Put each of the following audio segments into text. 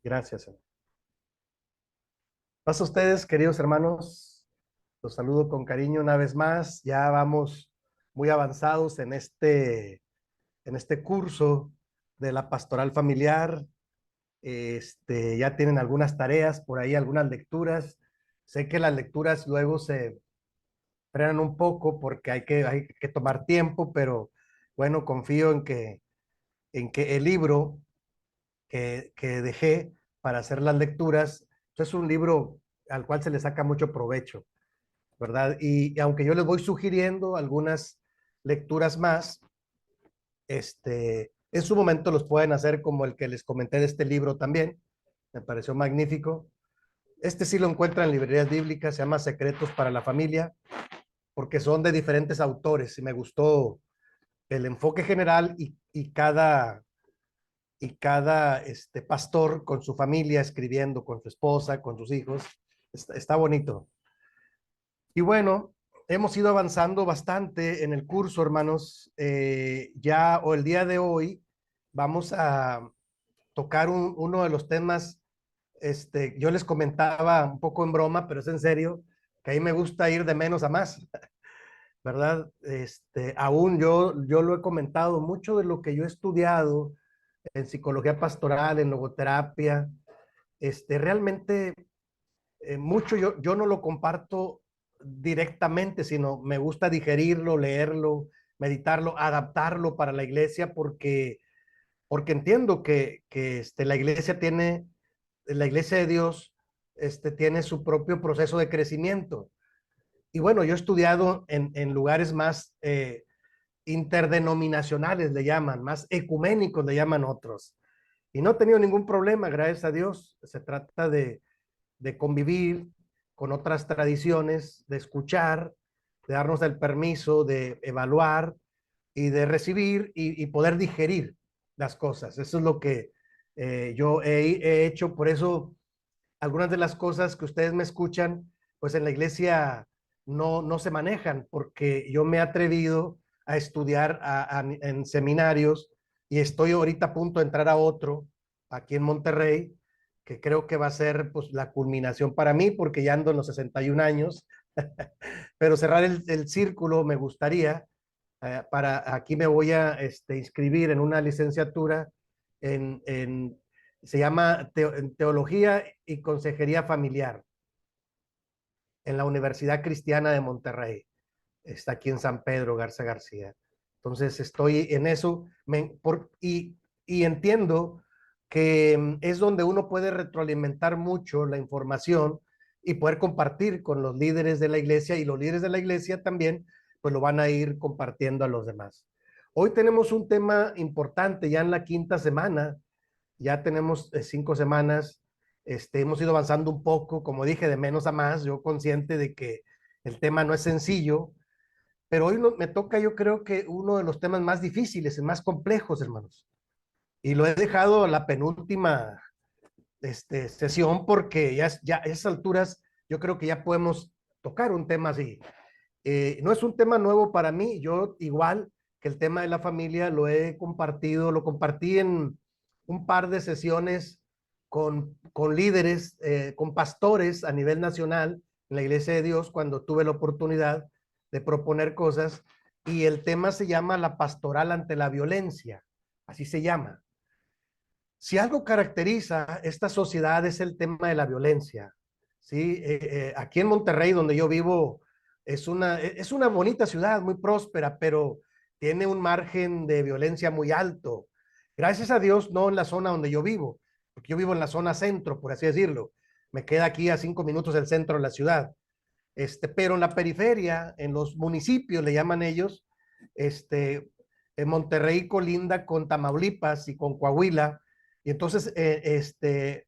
Gracias. Pasa a ustedes, queridos hermanos. Los saludo con cariño una vez más. Ya vamos muy avanzados en este curso de la pastoral familiar. Ya tienen algunas tareas por ahí, algunas lecturas. Sé que las lecturas luego se frenan un poco porque hay que tomar tiempo, pero bueno, confío en que el libro que dejé para hacer las lecturas es un libro al cual se le saca mucho provecho, ¿verdad? Y aunque yo les voy sugiriendo algunas lecturas más, en su momento los pueden hacer como el que les comenté de este libro también, me pareció magnífico. Este sí lo encuentran en librerías bíblicas, se llama Secretos para la Familia, porque son de diferentes autores y me gustó el enfoque general y cada pastor con su familia escribiendo, con su esposa, con sus hijos. Está bonito. Y bueno, hemos ido avanzando bastante en el curso, hermanos. O el día de hoy vamos a tocar uno de los temas. Yo les comentaba un poco en broma, pero es en serio, que a mí me gusta ir de menos a más, ¿verdad? Aún yo lo he comentado, mucho de lo que yo he estudiado en psicología pastoral, en logoterapia, realmente mucho yo no lo comparto directamente, sino me gusta digerirlo, leerlo, meditarlo, adaptarlo para la iglesia, porque entiendo que la iglesia de Dios tiene su propio proceso de crecimiento. Y bueno, yo he estudiado en lugares más interdenominacionales, le llaman, más ecuménicos, le llaman otros. Y no he tenido ningún problema, gracias a Dios. Se trata de convivir con otras tradiciones, de escuchar, de darnos el permiso de evaluar y de recibir y poder digerir las cosas. Eso es lo que yo he hecho. Por eso algunas de las cosas que ustedes me escuchan, pues en la iglesia no se manejan, porque yo me he atrevido a estudiar en seminarios y estoy ahorita a punto de entrar a otro aquí en Monterrey, que creo que va a ser pues la culminación para mí, porque ya ando en los 61 años, pero cerrar el círculo me gustaría. Aquí me voy a inscribir en una licenciatura en se llama Teología y Consejería Familiar en la Universidad Cristiana de Monterrey. Está aquí en San Pedro Garza García. Entonces estoy en eso y entiendo que es donde uno puede retroalimentar mucho la información y poder compartir con los líderes de la iglesia, y los líderes de la iglesia también pues lo van a ir compartiendo a los demás. Hoy tenemos un tema importante ya en la quinta semana. Ya tenemos 5 semanas. Hemos ido avanzando un poco, como dije, de menos a más, yo consciente de que el tema no es sencillo, pero hoy me toca, yo creo que uno de los temas más difíciles, más complejos, hermanos. Y lo he dejado a la penúltima sesión, porque ya a esas alturas yo creo que ya podemos tocar un tema así. No es un tema nuevo para mí. Yo, igual que el tema de la familia, lo compartí en un par de sesiones con líderes, con pastores a nivel nacional en la Iglesia de Dios, cuando tuve la oportunidad de proponer cosas. Y el tema se llama la pastoral ante la violencia, así se llama. Si algo caracteriza esta sociedad es el tema de la violencia, ¿sí? Aquí en Monterrey, donde yo vivo, es una bonita ciudad, muy próspera, pero tiene un margen de violencia muy alto. Gracias a Dios, no en la zona donde yo vivo, porque yo vivo en la zona centro, por así decirlo. Me queda aquí a 5 minutos del centro de la ciudad. Pero en la periferia, en los municipios, le llaman ellos, en Monterrey colinda con Tamaulipas y con Coahuila, y entonces en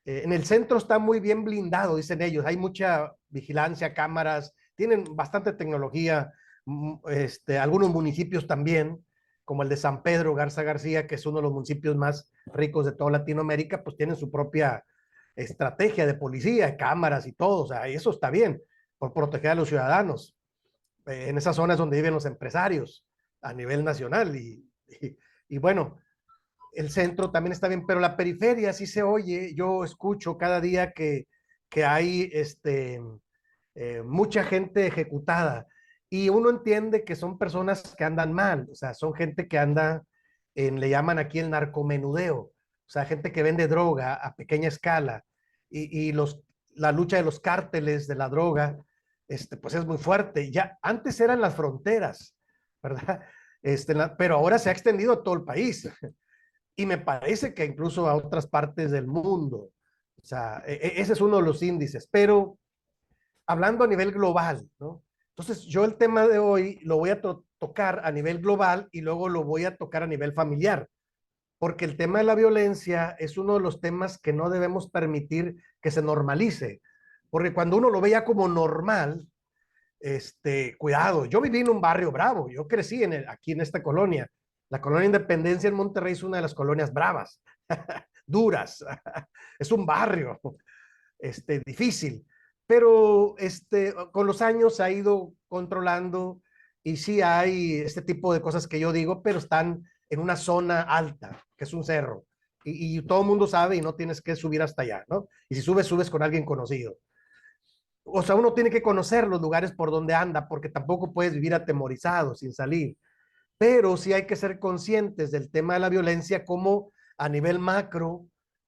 el centro está muy bien blindado, dicen ellos. Hay mucha vigilancia, cámaras, tienen bastante tecnología. Algunos municipios también, como el de San Pedro Garza García, que es uno de los municipios más ricos de toda Latinoamérica, pues tienen su propia estrategia de policía, cámaras y todo. O sea, eso está bien, por proteger a los ciudadanos. En esas zonas donde viven los empresarios a nivel nacional. Y bueno, el centro también está bien, pero la periferia sí se oye. Yo escucho cada día que hay mucha gente ejecutada y uno entiende que son personas que andan mal, o sea, son gente que anda le llaman aquí el narcomenudeo, o sea, gente que vende droga a pequeña escala y la lucha de los cárteles de la droga, pues es muy fuerte. Ya antes eran las fronteras, ¿verdad? Pero ahora se ha extendido a todo el país y me parece que incluso a otras partes del mundo. O sea, ese es uno de los índices, pero hablando a nivel global, ¿no? Entonces, yo el tema de hoy lo voy a tocar a nivel global y luego lo voy a tocar a nivel familiar, porque el tema de la violencia es uno de los temas que no debemos permitir que se normalice, porque cuando uno lo veía como normal, cuidado, yo viví en un barrio bravo, yo crecí aquí en esta colonia. La colonia Independencia en Monterrey es una de las colonias bravas, duras, es un barrio difícil, pero con los años se ha ido controlando y sí hay este tipo de cosas que yo digo, pero están en una zona alta, que es un cerro, y todo el mundo sabe y no tienes que subir hasta allá, ¿no? Y si subes, subes con alguien conocido. O sea, uno tiene que conocer los lugares por donde anda, porque tampoco puedes vivir atemorizado sin salir. Pero sí hay que ser conscientes del tema de la violencia, como a nivel macro,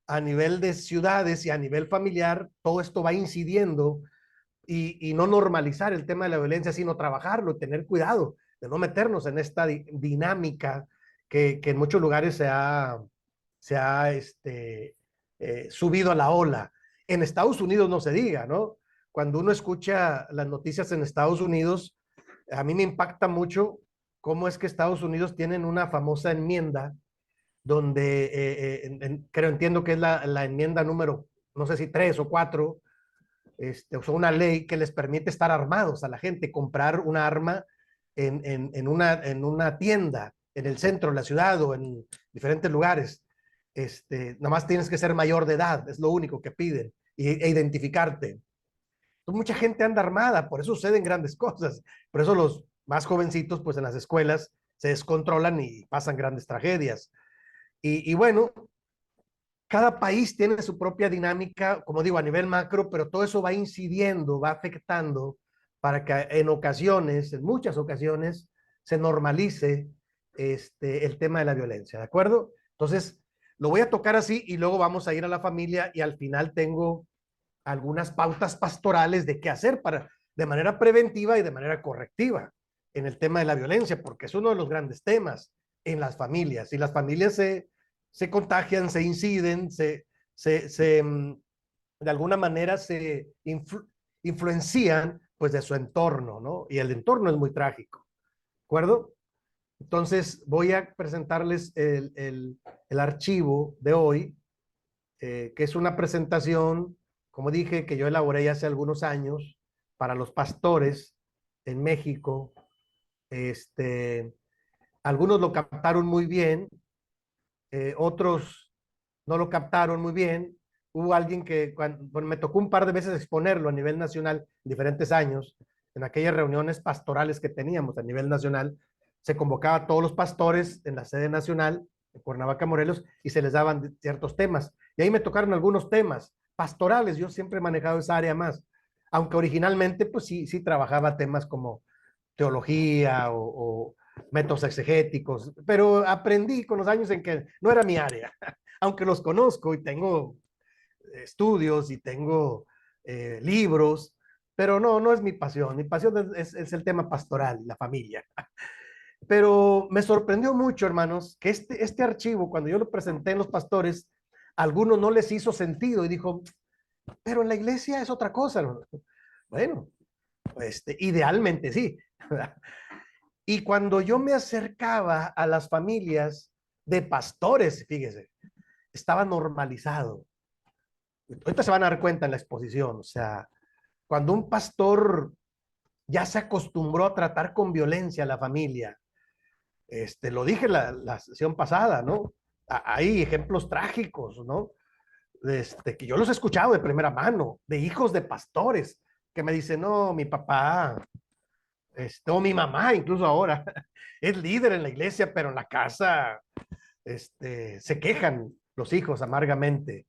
a nivel de ciudades y a nivel familiar, todo esto va incidiendo y no normalizar el tema de la violencia, sino trabajarlo, tener cuidado de no meternos en esta dinámica que en muchos lugares se ha subido a la ola. En Estados Unidos no se diga, ¿no? Cuando uno escucha las noticias en Estados Unidos, a mí me impacta mucho cómo es que Estados Unidos tienen una famosa enmienda donde creo, entiendo que es la enmienda número, no sé si 3 o 4, o sea, una ley que les permite estar armados a la gente, comprar una arma en una tienda, en el centro de la ciudad o en diferentes lugares. Nada más tienes que ser mayor de edad, es lo único que piden, e identificarte. Entonces, mucha gente anda armada, por eso suceden grandes cosas. Por eso los más jovencitos, pues en las escuelas se descontrolan y pasan grandes tragedias. Y bueno, cada país tiene su propia dinámica, como digo, a nivel macro, pero todo eso va incidiendo, va afectando para que en ocasiones, en muchas ocasiones, se normalice el tema de la violencia, ¿de acuerdo? Entonces, lo voy a tocar así y luego vamos a ir a la familia y al final tengo algunas pautas pastorales de qué hacer de manera preventiva y de manera correctiva en el tema de la violencia, porque es uno de los grandes temas en las familias. Y las familias se contagian, se inciden, de alguna manera se influencian pues de su entorno, ¿no? Y el entorno es muy trágico, ¿de acuerdo? Entonces voy a presentarles el archivo de hoy, que es una presentación, como dije, que yo elaboré ya hace algunos años para los pastores en México. Este, Algunos lo captaron muy bien, otros no lo captaron muy bien. Hubo alguien que, bueno, me tocó un par de veces exponerlo a nivel nacional en diferentes años, en aquellas reuniones pastorales que teníamos a nivel nacional, se convocaba a todos los pastores en la sede nacional, en Cuernavaca, Morelos, y se les daban ciertos temas. Y ahí me tocaron algunos temas pastorales, yo siempre he manejado esa área más, aunque originalmente pues sí trabajaba temas como teología o métodos exegéticos, pero aprendí con los años en que no era mi área, aunque los conozco y tengo estudios y tengo libros, pero no es mi pasión. Mi pasión es el tema pastoral, la familia. Pero me sorprendió mucho, hermanos, que este archivo, cuando yo lo presenté en los pastores, a algunos no les hizo sentido y dijo, pero en la iglesia es otra cosa, ¿no? Bueno, idealmente sí. Y cuando yo me acercaba a las familias de pastores, fíjese, estaba normalizado. Ahorita se van a dar cuenta en la exposición, o sea, cuando un pastor ya se acostumbró a tratar con violencia a la familia, lo dije la sesión pasada, ¿no? Hay ejemplos trágicos, ¿no? Que yo los he escuchado de primera mano, de hijos de pastores, que me dicen, no, mi papá, o mi mamá, incluso ahora, es líder en la iglesia, pero en la casa se quejan los hijos amargamente,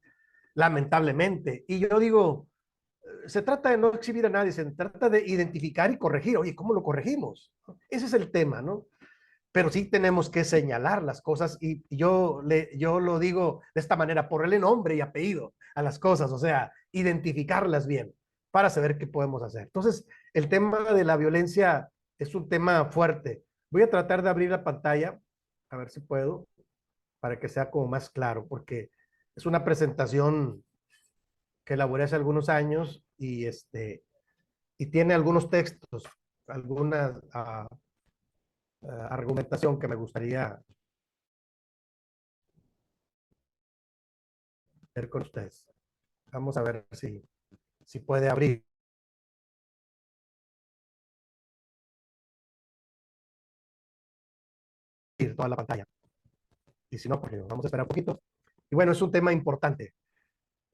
lamentablemente. Y yo digo, se trata de no exhibir a nadie, se trata de identificar y corregir. Oye, ¿cómo lo corregimos? Ese es el tema, ¿no? Pero sí tenemos que señalar las cosas y yo lo digo de esta manera, ponerle nombre y apellido a las cosas, o sea, identificarlas bien para saber qué podemos hacer. Entonces, el tema de la violencia es un tema fuerte. Voy a tratar de abrir la pantalla, a ver si puedo, para que sea como más claro, porque es una presentación que elaboré hace algunos años y tiene algunos textos, alguna argumentación que me gustaría ver con ustedes. Vamos a ver si puede abrir toda la pantalla. Y si no, pues vamos a esperar un poquito. Y bueno, es un tema importante.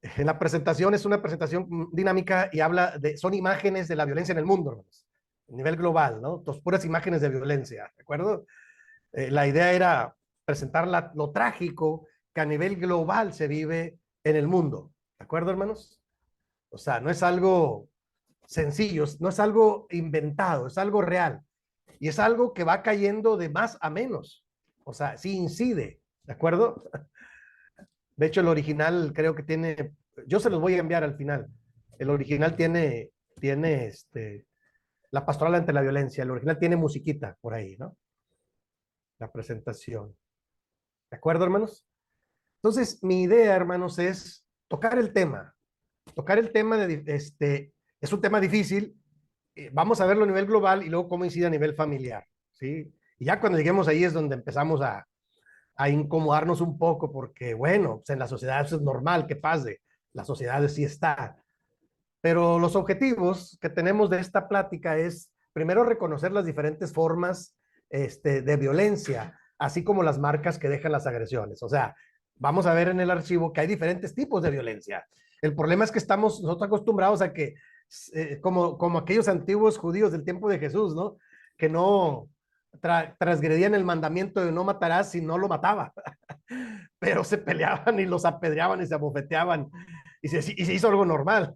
En la presentación es una presentación dinámica y habla son imágenes de la violencia en el mundo, hermanos, a nivel global, ¿no? Entonces, puras imágenes de violencia, ¿de acuerdo? La idea era presentar lo trágico que a nivel global se vive en el mundo, ¿de acuerdo, hermanos? O sea, no es algo sencillo, no es algo inventado, es algo real. Y es algo que va cayendo de más a menos. O sea, sí incide, ¿de acuerdo? De hecho, el original creo que tiene, yo se los voy a enviar al final. El original tiene la pastoral ante la violencia. El original tiene musiquita por ahí, ¿no? La presentación. ¿De acuerdo, hermanos? Entonces, mi idea, hermanos, es tocar el tema. Tocar el tema es un tema difícil. Vamos a verlo a nivel global y luego cómo incide a nivel familiar, ¿sí? Y ya cuando lleguemos ahí es donde empezamos a incomodarnos un poco porque, bueno, pues en la sociedad eso es normal que pase, la sociedad sí está. Pero los objetivos que tenemos de esta plática es, primero, reconocer las diferentes formas de violencia, así como las marcas que dejan las agresiones. O sea, vamos a ver en el archivo que hay diferentes tipos de violencia. El problema es que estamos nosotros acostumbrados a que, como aquellos antiguos judíos del tiempo de Jesús, ¿no? Que no transgredían el mandamiento de no matarás si no lo mataba, pero se peleaban y los apedreaban y se abofeteaban y se hizo algo normal.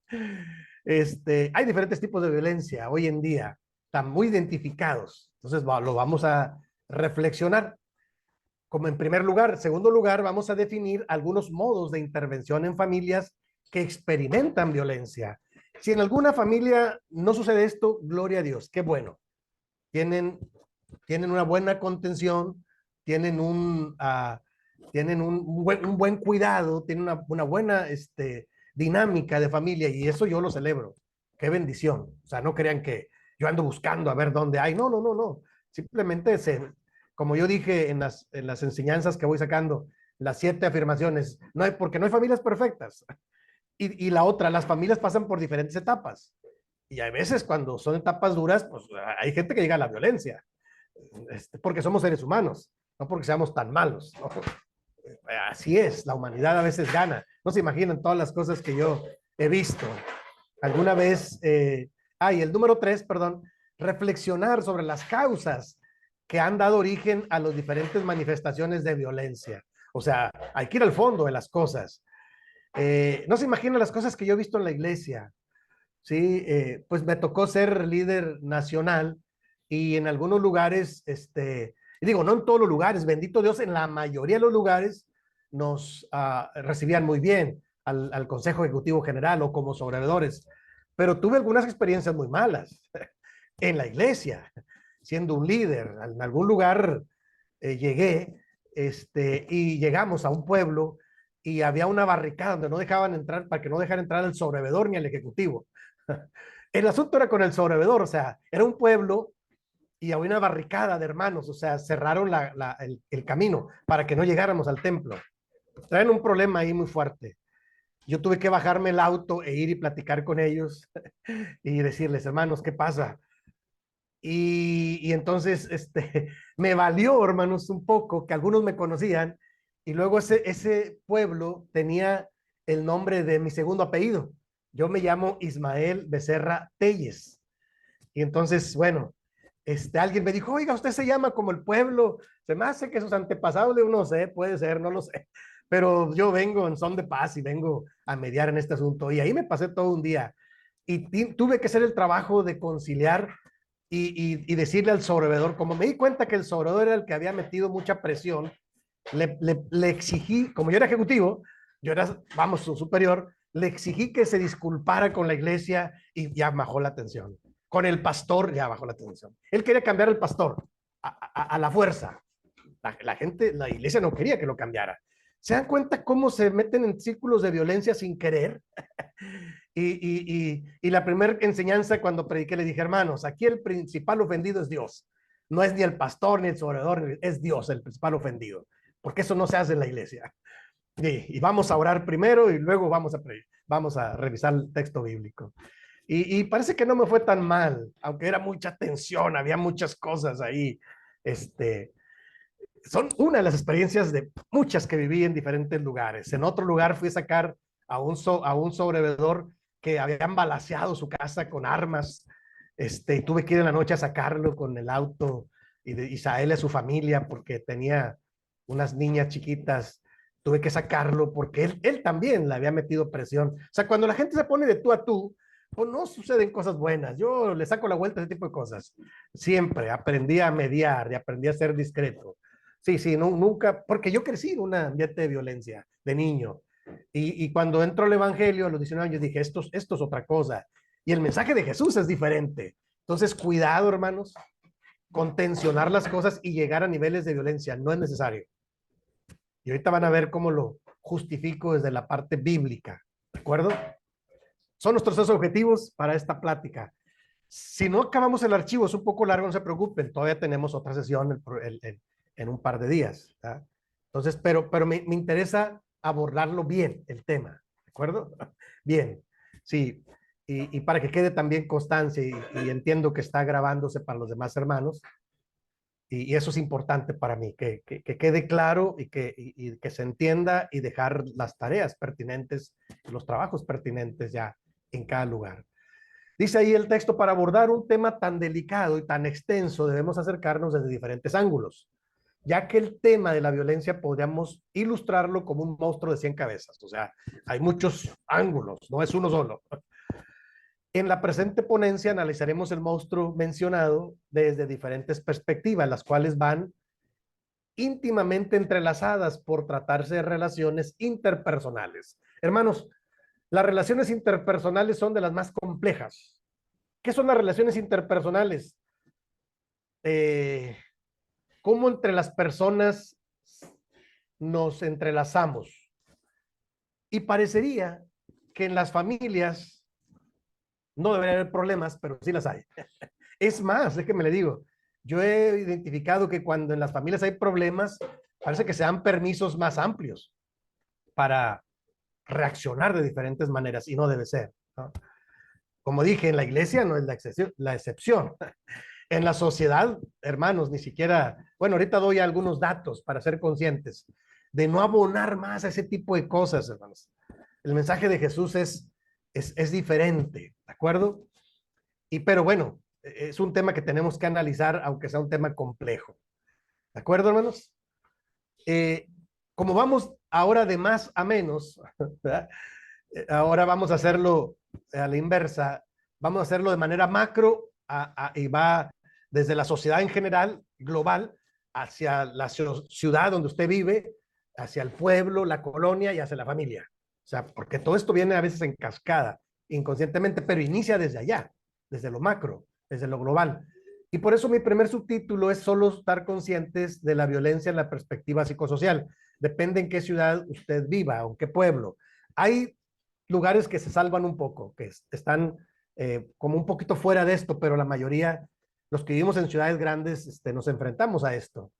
Hay diferentes tipos de violencia hoy en día, están muy identificados. Entonces lo vamos a reflexionar como en primer lugar. Segundo lugar, vamos a definir algunos modos de intervención en familias que experimentan violencia. Si en alguna familia no sucede esto, gloria a Dios, qué bueno. Tienen, tienen una buena contención, tienen tienen un buen cuidado, tienen una buena dinámica de familia y eso yo lo celebro. Qué bendición. O sea, no crean que yo ando buscando a ver dónde hay. No, no, no, no. Simplemente como yo dije en las enseñanzas que voy sacando, las 7 afirmaciones, no hay, porque no hay familias perfectas. Y la otra, las familias pasan por diferentes etapas. Y hay veces cuando son etapas duras, pues hay gente que llega a la violencia, porque somos seres humanos, no porque seamos tan malos, ¿no? Así es, la humanidad a veces gana. No se imaginan todas las cosas que yo he visto. Alguna vez, y el número 3, perdón, reflexionar sobre las causas que han dado origen a las diferentes manifestaciones de violencia. O sea, hay que ir al fondo de las cosas. No se imaginan las cosas que yo he visto en la iglesia. Sí, pues me tocó ser líder nacional y en algunos lugares, y digo, no en todos los lugares, bendito Dios, en la mayoría de los lugares nos recibían muy bien al Consejo Ejecutivo General o como sobrevedores, pero tuve algunas experiencias muy malas en la iglesia, siendo un líder. En algún lugar llegué y llegamos a un pueblo y había una barricada donde no dejaban entrar, para que no dejaran entrar al sobrevedor ni al ejecutivo. El asunto era con el sobrevedor, o sea, era un pueblo y había una barricada de hermanos, o sea, cerraron el camino para que no llegáramos al templo. Traen un problema ahí muy fuerte. Yo tuve que bajarme el auto e ir y platicar con ellos y decirles, hermanos, ¿qué pasa? Y entonces me valió, hermanos, un poco que algunos me conocían y luego ese pueblo tenía el nombre de mi segundo apellido. Yo me llamo Ismael Becerra Telles. Y entonces, bueno, alguien me dijo, oiga, usted se llama como el pueblo, se me hace que sus antepasados, de uno sé, puede ser, no lo sé, pero yo vengo en son de paz y vengo a mediar en este asunto. Y ahí me pasé todo un día y tuve que hacer el trabajo de conciliar y decirle al sobrevedor, como me di cuenta que el sobrevedor era el que había metido mucha presión, le exigí, como yo era ejecutivo, yo era, vamos, su superior, le exigí que se disculpara con la iglesia y ya bajó la tensión. Con el pastor ya bajó la tensión. Él quería cambiar al pastor a la fuerza. La gente, la iglesia no quería que lo cambiara. ¿Se dan cuenta cómo se meten en círculos de violencia sin querer? Y la primera enseñanza cuando prediqué le dije, hermanos, aquí el principal ofendido es Dios. No es ni el pastor ni el sobredor, es Dios el principal ofendido. Porque eso no se hace en la iglesia. Y vamos a orar primero y luego vamos a revisar el texto bíblico. Parece que no me fue tan mal, aunque era mucha tensión, había muchas cosas ahí. Son una de las experiencias de muchas que viví en diferentes lugares. En otro lugar fui a sacar a un sobrevedor que habían balaceado su casa con armas. Y tuve que ir en la noche a sacarlo con el auto y de Isael a su familia porque tenía unas niñas chiquitas. Tuve que sacarlo porque él también le había metido presión. O sea, cuando la gente se pone de tú a tú, pues no suceden cosas buenas. Yo le saco la vuelta a ese tipo de cosas. Siempre aprendí a mediar y aprendí a ser discreto. Sí, sí, no, nunca, porque yo crecí en un ambiente de violencia de niño. Cuando entro al Evangelio a los 19 años dije, esto es otra cosa. Y el mensaje de Jesús es diferente. Entonces, cuidado, hermanos, con tensionar las cosas y llegar a niveles de violencia. No es necesario. Y ahorita van a ver cómo lo justifico desde la parte bíblica. ¿De acuerdo? Son nuestros dos objetivos para esta plática. Si no acabamos el archivo, es un poco largo, no se preocupen. Todavía tenemos otra sesión en un par de días. ¿Tá? Entonces, pero me interesa abordarlo bien, el tema. ¿De acuerdo? Bien. Sí. Y para que quede también constancia y entiendo que está grabándose para los demás hermanos. Y eso es importante para mí, que quede claro que se entienda y dejar las tareas pertinentes, los trabajos pertinentes ya en cada lugar. Dice ahí el texto, para abordar un tema tan delicado y tan extenso, debemos acercarnos desde diferentes ángulos, ya que el tema de la violencia podríamos ilustrarlo como un monstruo de 100 cabezas. O sea, hay muchos ángulos, no es uno solo. En la presente ponencia analizaremos el monstruo mencionado desde diferentes perspectivas, las cuales van íntimamente entrelazadas por tratarse de relaciones interpersonales. Hermanos, las relaciones interpersonales son de las más complejas. ¿Qué son las relaciones interpersonales? ¿Cómo entre las personas nos entrelazamos? Y parecería que en las familias no debería haber problemas, pero sí las hay. Es más, déjeme le digo, yo he identificado que cuando en las familias hay problemas, parece que se dan permisos más amplios para reaccionar de diferentes maneras y no debe ser, ¿no? Como dije, en la iglesia no es la excepción. En la sociedad, hermanos, ni siquiera, bueno, ahorita doy algunos datos para ser conscientes de no abonar más a ese tipo de cosas, hermanos. El mensaje de Jesús es diferente, ¿de acuerdo? Pero bueno, es un tema que tenemos que analizar, aunque sea un tema complejo. ¿De acuerdo, hermanos? Como vamos ahora de más a menos, ¿verdad? Ahora vamos a hacerlo a la inversa, vamos a hacerlo de manera macro y va desde la sociedad en general, global, hacia la ciudad donde usted vive, hacia el pueblo, la colonia y hacia la familia. O sea, porque todo esto viene a veces en cascada, inconscientemente, pero inicia desde allá, desde lo macro, desde lo global. Y por eso mi primer subtítulo es solo estar conscientes de la violencia en la perspectiva psicosocial. Depende en qué ciudad usted viva o en qué pueblo. Hay lugares que se salvan un poco, que están como un poquito fuera de esto, pero la mayoría, los que vivimos en ciudades grandes, nos enfrentamos a esto.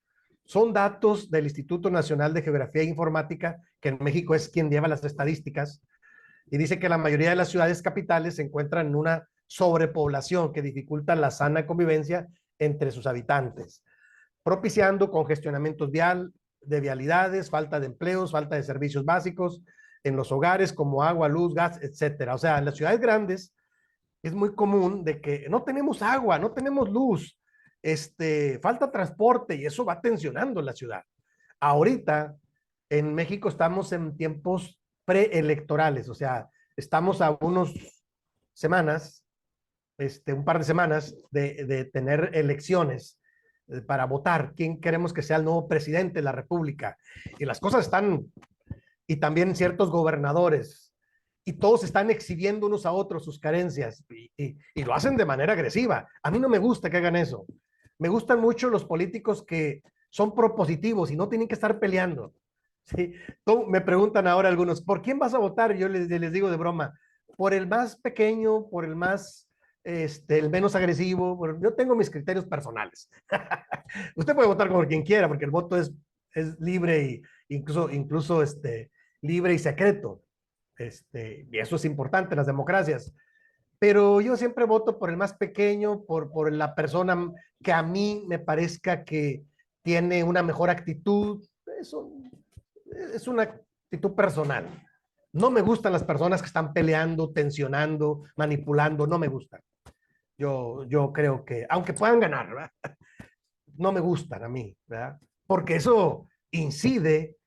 Son datos del Instituto Nacional de Geografía e Informática, que en México es quien lleva las estadísticas, y dice que la mayoría de las ciudades capitales se encuentran en una sobrepoblación que dificulta la sana convivencia entre sus habitantes, propiciando congestionamientos de vialidades, falta de empleos, falta de servicios básicos en los hogares como agua, luz, gas, etcétera. O sea, en las ciudades grandes es muy común de que no tenemos agua, no tenemos luz, falta transporte y eso va tensionando la ciudad. Ahorita en México estamos en tiempos preelectorales, o sea, estamos a unos semanas, un par de semanas de tener elecciones para votar quién queremos que sea el nuevo presidente de la República. Y las cosas están, y también ciertos gobernadores, y todos están exhibiendo unos a otros sus carencias y lo hacen de manera agresiva. A mí no me gusta que hagan eso. Me gustan mucho los políticos que son propositivos y no tienen que estar peleando. ¿Sí? Me preguntan ahora algunos, ¿por quién vas a votar? Yo les digo de broma, por el más pequeño, por el más, el menos agresivo. Yo tengo mis criterios personales. Usted puede votar por quien quiera, porque el voto es libre y incluso libre y secreto. Y eso es importante en las democracias. Pero yo siempre voto por el más pequeño, por la persona que a mí me parezca que tiene una mejor actitud. Eso es una actitud personal. No me gustan las personas que están peleando, tensionando, manipulando, no me gustan. Yo creo que, aunque puedan ganar, ¿verdad? No me gustan a mí, ¿verdad? Porque eso incide,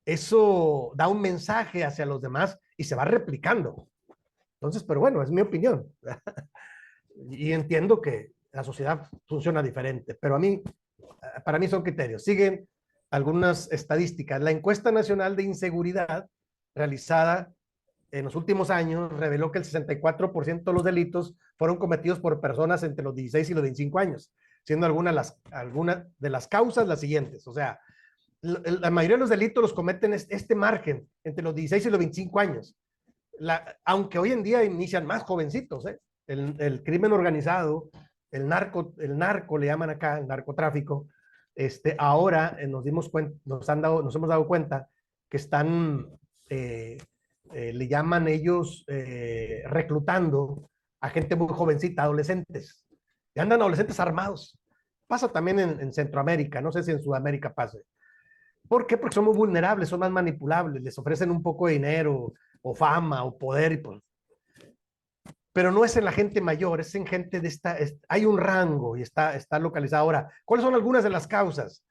eso da un mensaje hacia los demás y se va replicando. Entonces, pero bueno, es mi opinión. ¿Verdad? Y entiendo que la sociedad funciona diferente, pero para mí son criterios. Siguen algunas estadísticas. La encuesta nacional de inseguridad realizada en los últimos años reveló que el 64% de los delitos fueron cometidos por personas entre los 16 y los 25 años, siendo algunas de las causas las siguientes. O sea, la mayoría de los delitos los cometen este margen entre los 16 y los 25 años. Aunque hoy en día inician más jovencitos, ¿eh? El crimen organizado, el narco le llaman acá, el narcotráfico, ahora nos hemos dado cuenta que están, le llaman ellos reclutando a gente muy jovencita, adolescentes, y andan adolescentes armados. Pasa también en Centroamérica, no sé si en Sudamérica pase. ¿Por qué? Porque son muy vulnerables, son más manipulables, les ofrecen un poco de dinero o fama o poder y pues, pero no es en la gente mayor, es en gente de hay un rango y está localizado. Ahora, ¿cuáles son algunas de las causas?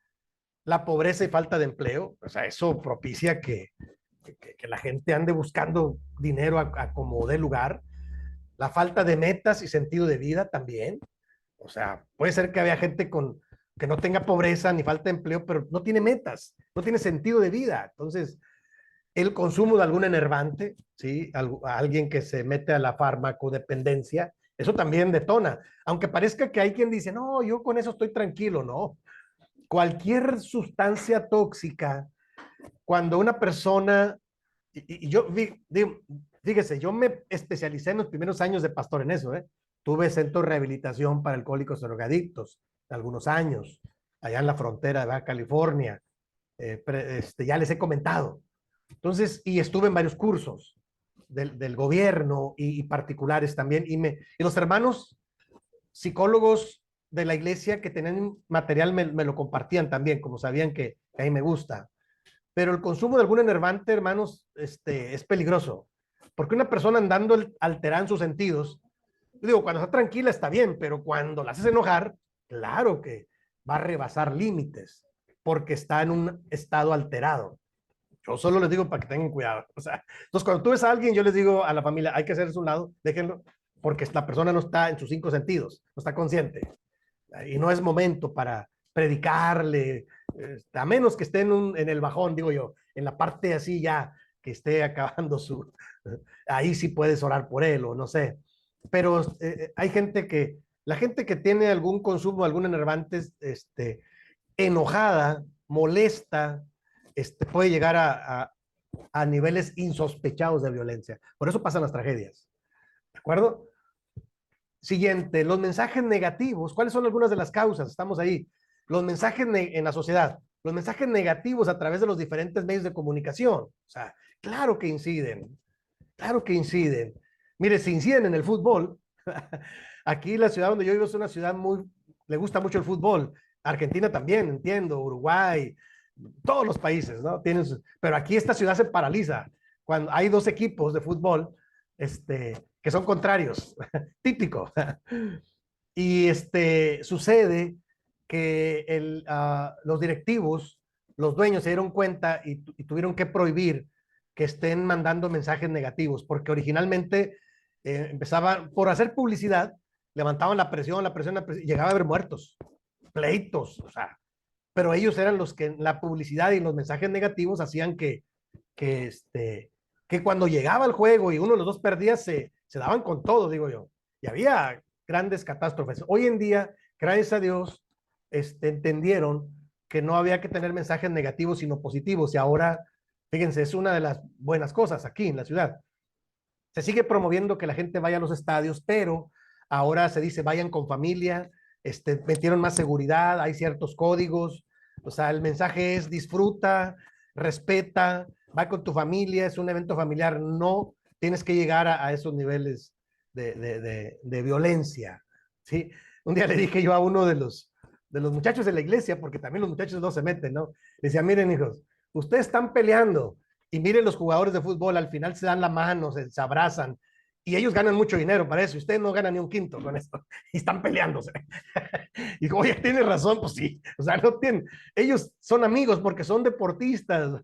La pobreza y falta de empleo, o sea, eso propicia que la gente ande buscando dinero a como dé lugar. La falta de metas y sentido de vida también, o sea, puede ser que había gente que no tenga pobreza ni falta de empleo, pero no tiene metas, no tiene sentido de vida. Entonces, el consumo de algún enervante, ¿sí? Alguien que se mete a la farmacodependencia, eso también detona. Aunque parezca que hay quien dice, no, yo con eso estoy tranquilo, no. Cualquier sustancia tóxica, cuando una persona, y yo, fíjese, yo me especialicé en los primeros años de pastor en eso, ¿eh? Tuve centro de rehabilitación para alcohólicos y drogadictos, algunos años, allá en la frontera de Baja California. Ya les he comentado. Entonces, y estuve en varios cursos del gobierno y particulares también, y los hermanos psicólogos de la iglesia que tenían material me lo compartían también, como sabían que a mí me gusta. Pero el consumo de algún enervante, hermanos, es peligroso, porque una persona andando alterada en sus sentidos, digo, cuando está tranquila está bien, pero cuando la haces enojar, claro que va a rebasar límites, porque está en un estado alterado. Yo solo les digo para que tengan cuidado. O sea, entonces, cuando tú ves a alguien, yo les digo a la familia, hay que hacerse un lado, déjenlo, porque la persona no está en sus 5 sentidos, no está consciente. Y no es momento para predicarle, a menos que esté en el bajón, digo yo, en la parte así ya, que esté acabando ahí sí puedes orar por él o no sé. Pero hay la gente que tiene algún consumo, algún enervante, enojada, molesta, puede llegar a niveles insospechados de violencia. Por eso pasan las tragedias. ¿De acuerdo? Siguiente, los mensajes negativos. ¿Cuáles son algunas de las causas? Estamos ahí. Los mensajes en la sociedad. Los mensajes negativos a través de los diferentes medios de comunicación. O sea, claro que inciden. Claro que inciden. Mire, si inciden en el fútbol, aquí la ciudad donde yo vivo es una ciudad le gusta mucho el fútbol. Argentina también, entiendo, Uruguay, todos los países, ¿no? Pero aquí esta ciudad se paraliza cuando hay dos equipos de fútbol, que son contrarios, típico. Y sucede que los directivos, los dueños se dieron cuenta y tuvieron que prohibir que estén mandando mensajes negativos, porque originalmente empezaban por hacer publicidad, levantaban la presión, llegaba a haber muertos, pleitos, o sea, pero ellos eran los que la publicidad y los mensajes negativos hacían que, que cuando llegaba el juego y uno de los dos perdía, se daban con todo, digo yo. Y había grandes catástrofes. Hoy en día, gracias a Dios, entendieron que no había que tener mensajes negativos, sino positivos. Y ahora, fíjense, es una de las buenas cosas aquí en la ciudad. Se sigue promoviendo que la gente vaya a los estadios, pero ahora se dice vayan con familia, metieron más seguridad, hay ciertos códigos, o sea, el mensaje es disfruta, respeta, va con tu familia, es un evento familiar, no tienes que llegar a esos niveles de violencia, ¿sí? Un día le dije yo a uno de los muchachos de la iglesia, porque también los muchachos no se meten, ¿no? Le decía, miren hijos, ustedes están peleando, y miren los jugadores de fútbol, al final se dan la mano, se abrazan, y ellos ganan mucho dinero para eso, y ustedes no ganan ni un quinto con esto, y están peleándose. Y digo, oye, tienes razón, pues sí, o sea, no tienen, ellos son amigos porque son deportistas,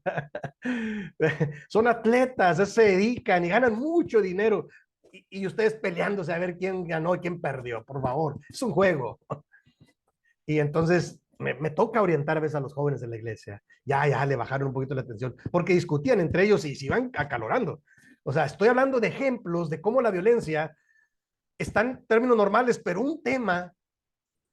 son atletas, se dedican y ganan mucho dinero, y ustedes peleándose a ver quién ganó y quién perdió, por favor, es un juego. Y entonces me toca orientar a veces a los jóvenes de la iglesia. Ya le bajaron un poquito la atención, porque discutían entre ellos y se iban acalorando. O sea, estoy hablando de ejemplos de cómo la violencia está en términos normales, pero un tema,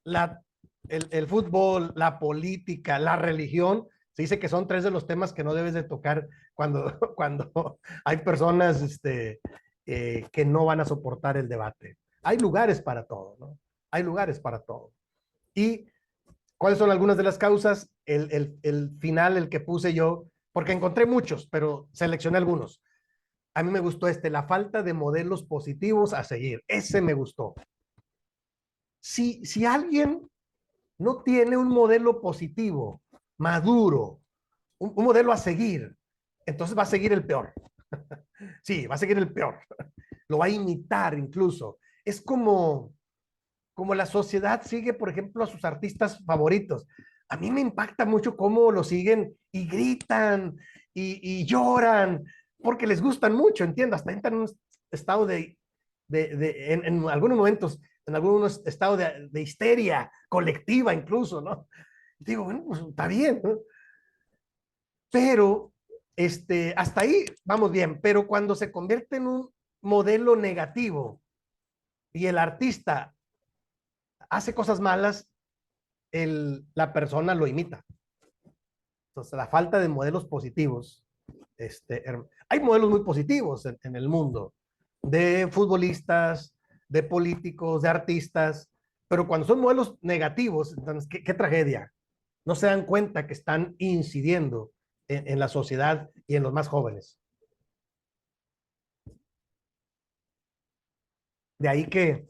la, el fútbol, la política, la religión, se dice que son tres de los temas que no debes de tocar cuando hay personas que no van a soportar el debate. Hay lugares para todo, ¿no? Hay lugares para todo. Y ¿cuáles son algunas de las causas? El final, el que puse yo, porque encontré muchos, pero seleccioné algunos. A mí me gustó la falta de modelos positivos a seguir. Ese me gustó. Si alguien no tiene un modelo positivo, maduro, un modelo a seguir, entonces va a seguir el peor. Sí, va a seguir el peor. Lo va a imitar incluso. Es como la sociedad sigue, por ejemplo, a sus artistas favoritos. A mí me impacta mucho cómo lo siguen y gritan y lloran, porque les gustan mucho, entiendo, hasta entran en un estado en algunos momentos, en algunos estados de histeria colectiva incluso, ¿no? Digo, bueno, pues está bien, ¿no? Pero hasta ahí vamos bien, pero cuando se convierte en un modelo negativo y el artista hace cosas malas, la persona lo imita. Entonces, la falta de modelos positivos. Hay modelos muy positivos en el mundo, de futbolistas, de políticos, de artistas, pero cuando son modelos negativos, entonces, ¿qué tragedia? No se dan cuenta que están incidiendo en la sociedad y en los más jóvenes. De ahí que,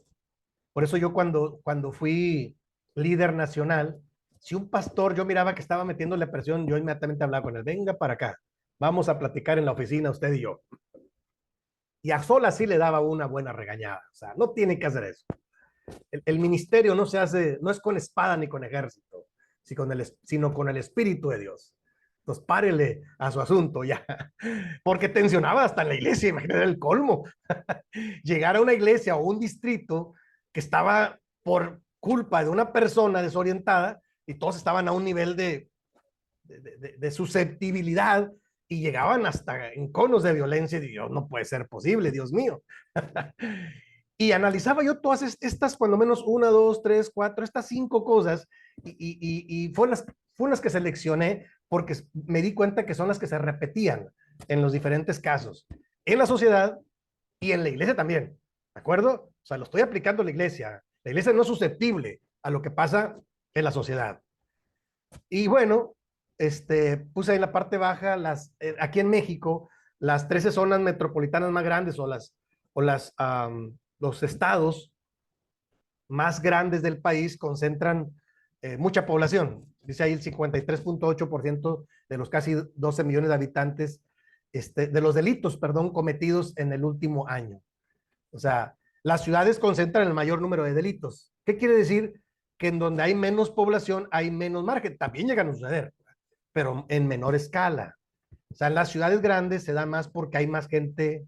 por eso yo cuando fui líder nacional, si un pastor yo miraba que estaba metiéndole presión, yo inmediatamente hablaba con él, venga para acá, vamos a platicar en la oficina usted y yo. Y a solas sí le daba una buena regañada, o sea, no tiene que hacer eso. El ministerio no se hace, no es con espada ni con ejército, sino con el Espíritu de Dios. Entonces, párele a su asunto ya, porque tensionaba hasta en la iglesia, imagínate el colmo. Llegar a una iglesia o un distrito que estaba por culpa de una persona desorientada y todos estaban a un nivel de susceptibilidad y llegaban hasta en conos de violencia y Dios, no puede ser posible, Dios mío. Y analizaba yo todas estas, cuando menos una, dos, tres, cuatro, estas cinco cosas y fueron las que seleccioné porque me di cuenta que son las que se repetían en los diferentes casos, en la sociedad y en la iglesia también, ¿de acuerdo? O sea, lo estoy aplicando a la iglesia. La iglesia no es susceptible a lo que pasa en la sociedad. Y bueno, puse ahí en la parte baja, aquí en México, las 13 zonas metropolitanas más grandes los estados más grandes del país concentran mucha población. Dice ahí el 53.8% de los casi 12 millones de habitantes, de los delitos, perdón, cometidos en el último año. O sea, las ciudades concentran el mayor número de delitos. ¿Qué quiere decir? que en donde hay menos población hay menos margen. También llegan a suceder, pero en menor escala. O sea, en las ciudades grandes se da más porque hay más gente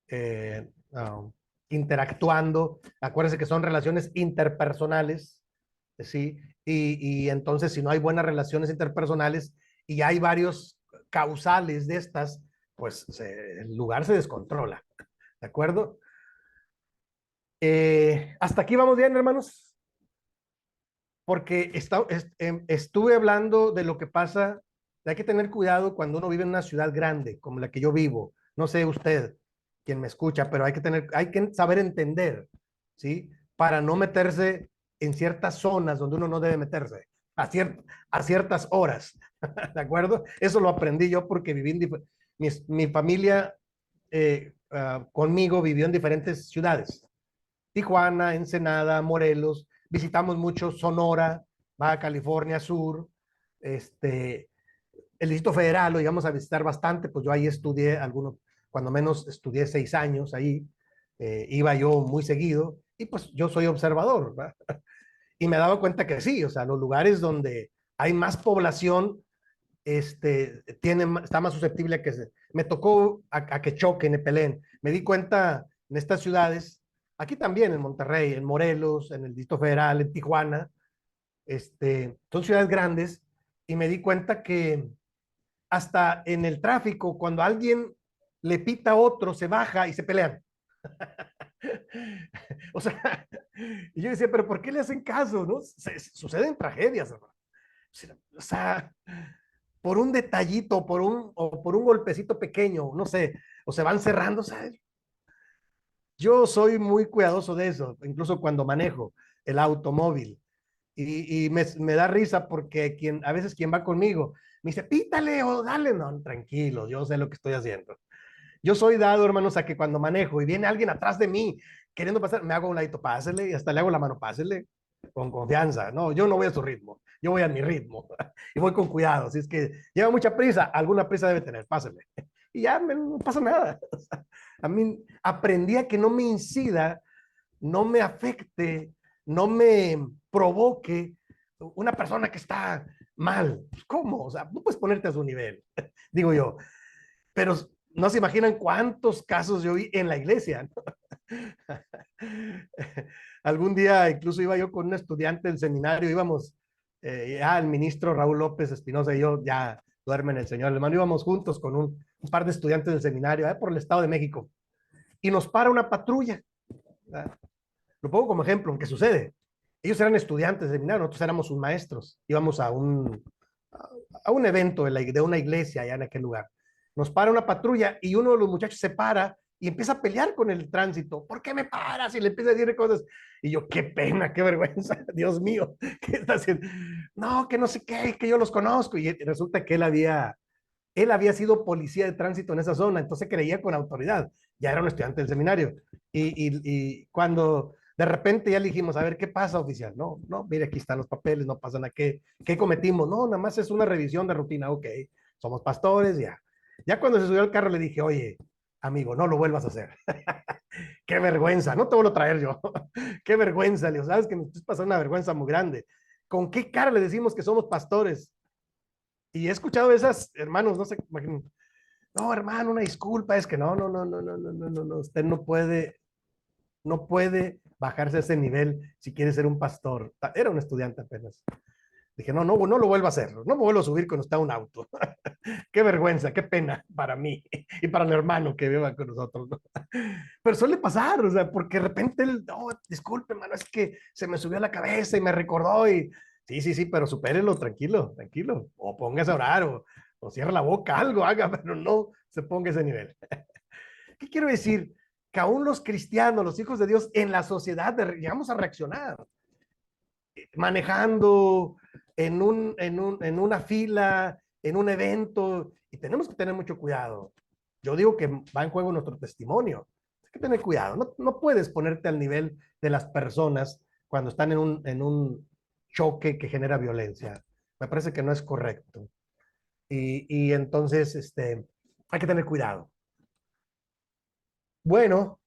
eh, uh, interactuando. Acuérdense que son relaciones interpersonales, ¿sí? Y entonces, si no hay buenas relaciones interpersonales y hay varios causales de estas, pues el lugar se descontrola. ¿De acuerdo? Hasta aquí vamos bien, hermanos, porque estuve hablando de lo que pasa. Hay que tener cuidado cuando uno vive en una ciudad grande, como la que yo vivo. No sé usted, quien me escucha, pero hay que saber entender, ¿sí? Para no meterse en ciertas zonas donde uno no debe meterse, a ciertas horas, ¿de acuerdo? Eso lo aprendí yo porque mi familia conmigo vivió en diferentes ciudades. Tijuana, Ensenada, Morelos, visitamos mucho Sonora, Baja California Sur, el Distrito Federal lo íbamos a visitar bastante, pues yo ahí estudié cuando menos estudié 6 años ahí, iba yo muy seguido y pues yo soy observador, ¿verdad? Y me daba cuenta que sí, o sea, los lugares donde hay más población, está más susceptible a me tocó a que choquen, y peleen. Me di cuenta en estas ciudades, aquí también en Monterrey, en Morelos, en el Distrito Federal, en Tijuana, son ciudades grandes, y me di cuenta que hasta en el tráfico, cuando alguien le pita a otro, se baja y se pelean. O sea, y yo decía, pero ¿por qué le hacen caso? ¿No? Suceden tragedias, hermano. O sea, por un detallito, por un golpecito pequeño, no sé, o se van cerrando, ¿sabes? Yo soy muy cuidadoso de eso, incluso cuando manejo el automóvil. Y me da risa porque a veces quien va conmigo me dice, pítale o dale. No, tranquilo, yo sé lo que estoy haciendo. Yo soy dado, hermanos, a que cuando manejo y viene alguien atrás de mí queriendo pasar, me hago un ladito, pásele, y hasta le hago la mano, pásele, con confianza. No, yo no voy a su ritmo, yo voy a mi ritmo y voy con cuidado. Si es que lleva mucha prisa, alguna prisa debe tener, pásele. Y ya no pasa nada. O sea, a mí aprendí a que no me incida, no me afecte, no me provoque una persona que está mal. ¿Cómo? O sea, no puedes ponerte a su nivel, digo yo. Pero no se imaginan cuántos casos yo vi en la iglesia, ¿no? Algún día incluso iba yo con un estudiante del seminario, íbamos, ya el ministro Raúl López Espinosa y yo, ya duerme en el Señor, hermano, íbamos juntos con un par de estudiantes del seminario, por el Estado de México, y nos para una patrulla. ¿Verdad? Lo pongo como ejemplo, ¿qué sucede? Ellos eran estudiantes de seminario, nosotros éramos sus maestros, íbamos a un evento de una iglesia allá en aquel lugar. Nos para una patrulla y uno de los muchachos se para y empieza a pelear con el tránsito. ¿Por qué me paras? Y le empieza a decir cosas. Y yo, qué pena, qué vergüenza, Dios mío, ¿qué está haciendo? No, que no sé qué, que yo los conozco. Y resulta que él había sido policía de tránsito en esa zona, entonces creía con autoridad. Ya era un estudiante del seminario. Y cuando de repente ya le dijimos, a ver, ¿qué pasa, oficial? No, no, mire, aquí están los papeles, no pasa nada. ¿Qué cometimos? No, nada más es una revisión de rutina. Ok, somos pastores, ya. Ya cuando se subió al carro le dije, oye, amigo, no lo vuelvas a hacer. Qué vergüenza, no te vuelvo a traer yo. Qué vergüenza, le digo, sabes que nos estás pasando una vergüenza muy grande. ¿Con qué cara le decimos que somos pastores? Y he escuchado esas, hermanos, no sé, no, hermano, una disculpa, es que no, usted no puede bajarse a ese nivel si quiere ser un pastor. Era un estudiante apenas. Dije, no lo vuelvo a hacer, no me vuelvo a subir cuando está un auto. Qué vergüenza, qué pena para mí y para el hermano que viva con nosotros, ¿no? Pero suele pasar, o sea, porque de repente, no, disculpe, hermano, es que se me subió a la cabeza y me recordó y sí, pero supérelo, tranquilo, tranquilo, o póngase a orar o cierra la boca, algo haga, pero no se ponga a ese nivel. ¿Qué quiero decir? Que aún los cristianos, los hijos de Dios, en la sociedad llegamos a reaccionar, manejando en una fila, en un evento, y tenemos que tener mucho cuidado. Yo digo que va en juego nuestro testimonio. Hay que tener cuidado. No puedes ponerte al nivel de las personas cuando están en un choque que genera violencia. Me parece que no es correcto. Y entonces, hay que tener cuidado. Bueno,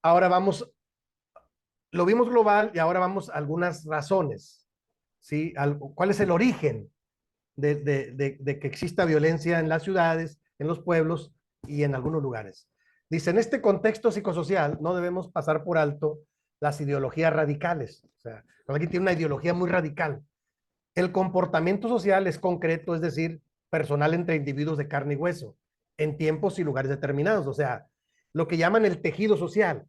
ahora vamos, lo vimos global y ahora vamos a algunas razones. ¿sí? ¿Cuál es el origen de que exista violencia en las ciudades, en los pueblos y en algunos lugares? Dice, en este contexto psicosocial no debemos pasar por alto las ideologías radicales. O sea, cuando alguien tiene una ideología muy radical, el comportamiento social es concreto, es decir, personal entre individuos de carne y hueso, en tiempos y lugares determinados. O sea, lo que llaman el tejido social,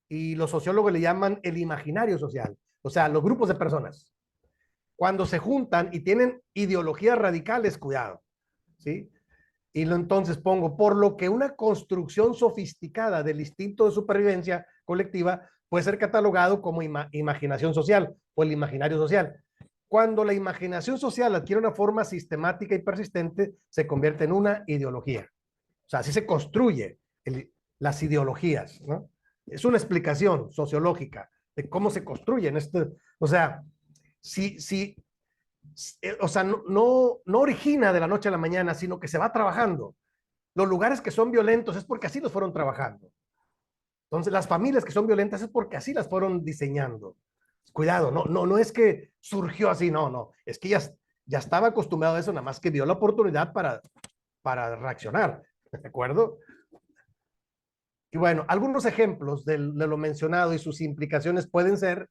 y los sociólogos le llaman el imaginario social. O sea, los grupos de personas. Cuando se juntan y tienen ideologías radicales, cuidado, ¿sí? Y entonces pongo, por lo que una construcción sofisticada del instinto de supervivencia colectiva puede ser catalogado como imaginación social o el imaginario social. Cuando la imaginación social adquiere una forma sistemática y persistente, se convierte en una ideología. O sea, así se construye las ideologías, ¿no? Es una explicación sociológica de cómo se construyen. O sea, si o sea, no origina de la noche a la mañana, sino que se va trabajando. Los lugares que son violentos es porque así los fueron trabajando. Entonces, las familias que son violentas es porque así las fueron diseñando. Cuidado, no es que surgió así, no, es que ya estaba acostumbrado a eso, nada más que dio la oportunidad para reaccionar, ¿de acuerdo? Y bueno, algunos ejemplos de lo mencionado y sus implicaciones pueden ser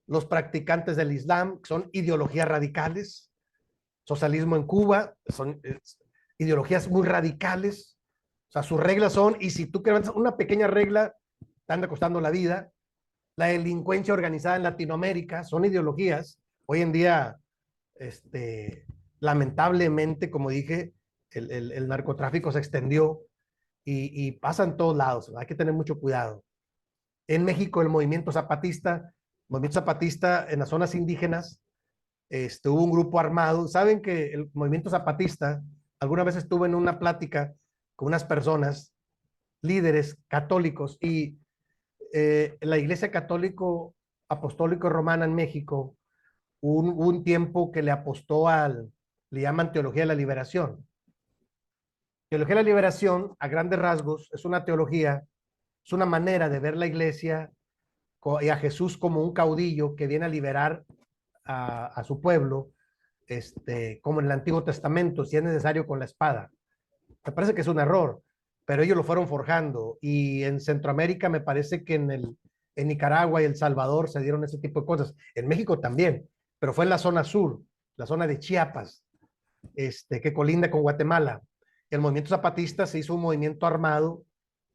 los practicantes del Islam, que son ideologías radicales, socialismo en Cuba, son ideologías muy radicales, o sea, sus reglas son, y si tú quieres una pequeña regla, te anda costando la vida. La delincuencia organizada en Latinoamérica, son ideologías. Hoy en día, lamentablemente, como dije, el narcotráfico se extendió y pasa en todos lados, hay que tener mucho cuidado. En México, movimiento zapatista en las zonas indígenas, hubo un grupo armado. Saben que el movimiento zapatista, alguna vez estuve en una plática con unas personas, líderes católicos, y la Iglesia Católico Apostólico Romana en México, un tiempo que le apostó le llaman teología de la liberación. Teología de la liberación, a grandes rasgos, es una teología, es una manera de ver la Iglesia y a Jesús como un caudillo que viene a liberar a su pueblo, como en el Antiguo Testamento, si es necesario con la espada. Me parece que es un error, pero ellos lo fueron forjando. Y en Centroamérica me parece que en Nicaragua y El Salvador se dieron ese tipo de cosas. En México también, pero fue en la zona sur, la zona de Chiapas, que colinda con Guatemala. El movimiento zapatista se hizo un movimiento armado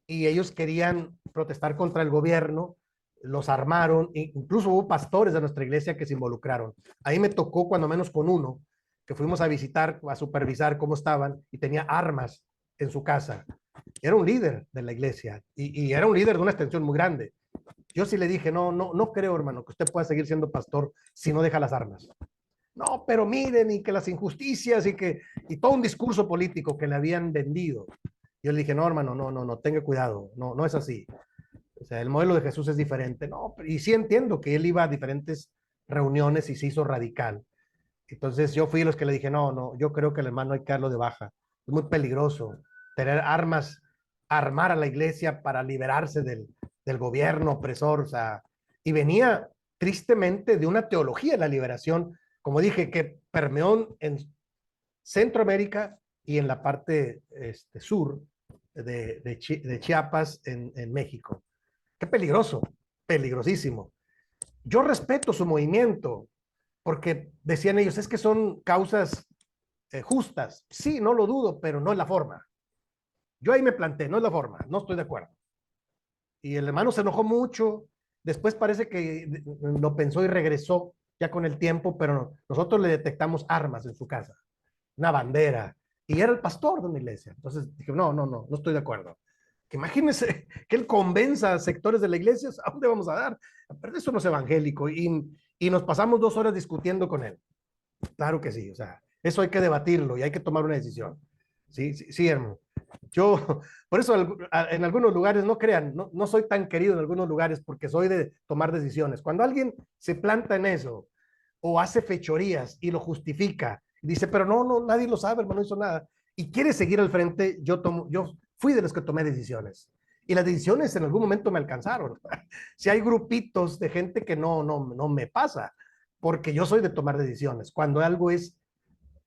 y ellos querían protestar contra el gobierno, los armaron, incluso hubo pastores de nuestra iglesia que se involucraron. Ahí me tocó cuando menos con uno, que fuimos a visitar, a supervisar cómo estaban, y tenía armas en su casa. Era un líder de la iglesia y era un líder de una extensión muy grande. Yo sí le dije, no creo, hermano, que usted pueda seguir siendo pastor si no deja las armas. No, pero miren, y que las injusticias y todo un discurso político que le habían vendido. Yo le dije, no, hermano, no, tenga cuidado, no es así. O sea, el modelo de Jesús es diferente, ¿no? Y sí entiendo que él iba a diferentes reuniones y se hizo radical. Entonces yo fui los que le dije, no, yo creo que el hermano hay que darlo de baja. Es muy peligroso tener armas, armar a la iglesia para liberarse del gobierno opresor. O sea, y venía tristemente de una teología de la liberación, como dije, que permeó en Centroamérica y en la parte sur de Chiapas en México. Qué peligroso, peligrosísimo. Yo respeto su movimiento, porque decían ellos, es que son causas justas. Sí, no lo dudo, pero no es la forma. Yo ahí me planté, no es la forma, no estoy de acuerdo. Y el hermano se enojó mucho, después parece que lo pensó y regresó ya con el tiempo, pero nosotros le detectamos armas en su casa, una bandera, y era el pastor de una iglesia. Entonces dije, no estoy de acuerdo. Que imagínense que él convenza a sectores de la iglesia, ¿a dónde vamos a dar? Pero eso no es evangélico, y nos pasamos 2 horas discutiendo con él. Claro que sí, o sea, eso hay que debatirlo y hay que tomar una decisión. Sí, hermano. Yo, por eso en algunos lugares, no crean, no soy tan querido en algunos lugares porque soy de tomar decisiones. Cuando alguien se planta en eso o hace fechorías y lo justifica, y dice, pero no, nadie lo sabe, hermano, no hizo nada, y quiere seguir al frente, yo fui de los que tomé decisiones. Y las decisiones en algún momento me alcanzaron. Si hay grupitos de gente que no me pasa, porque yo soy de tomar decisiones. Cuando algo es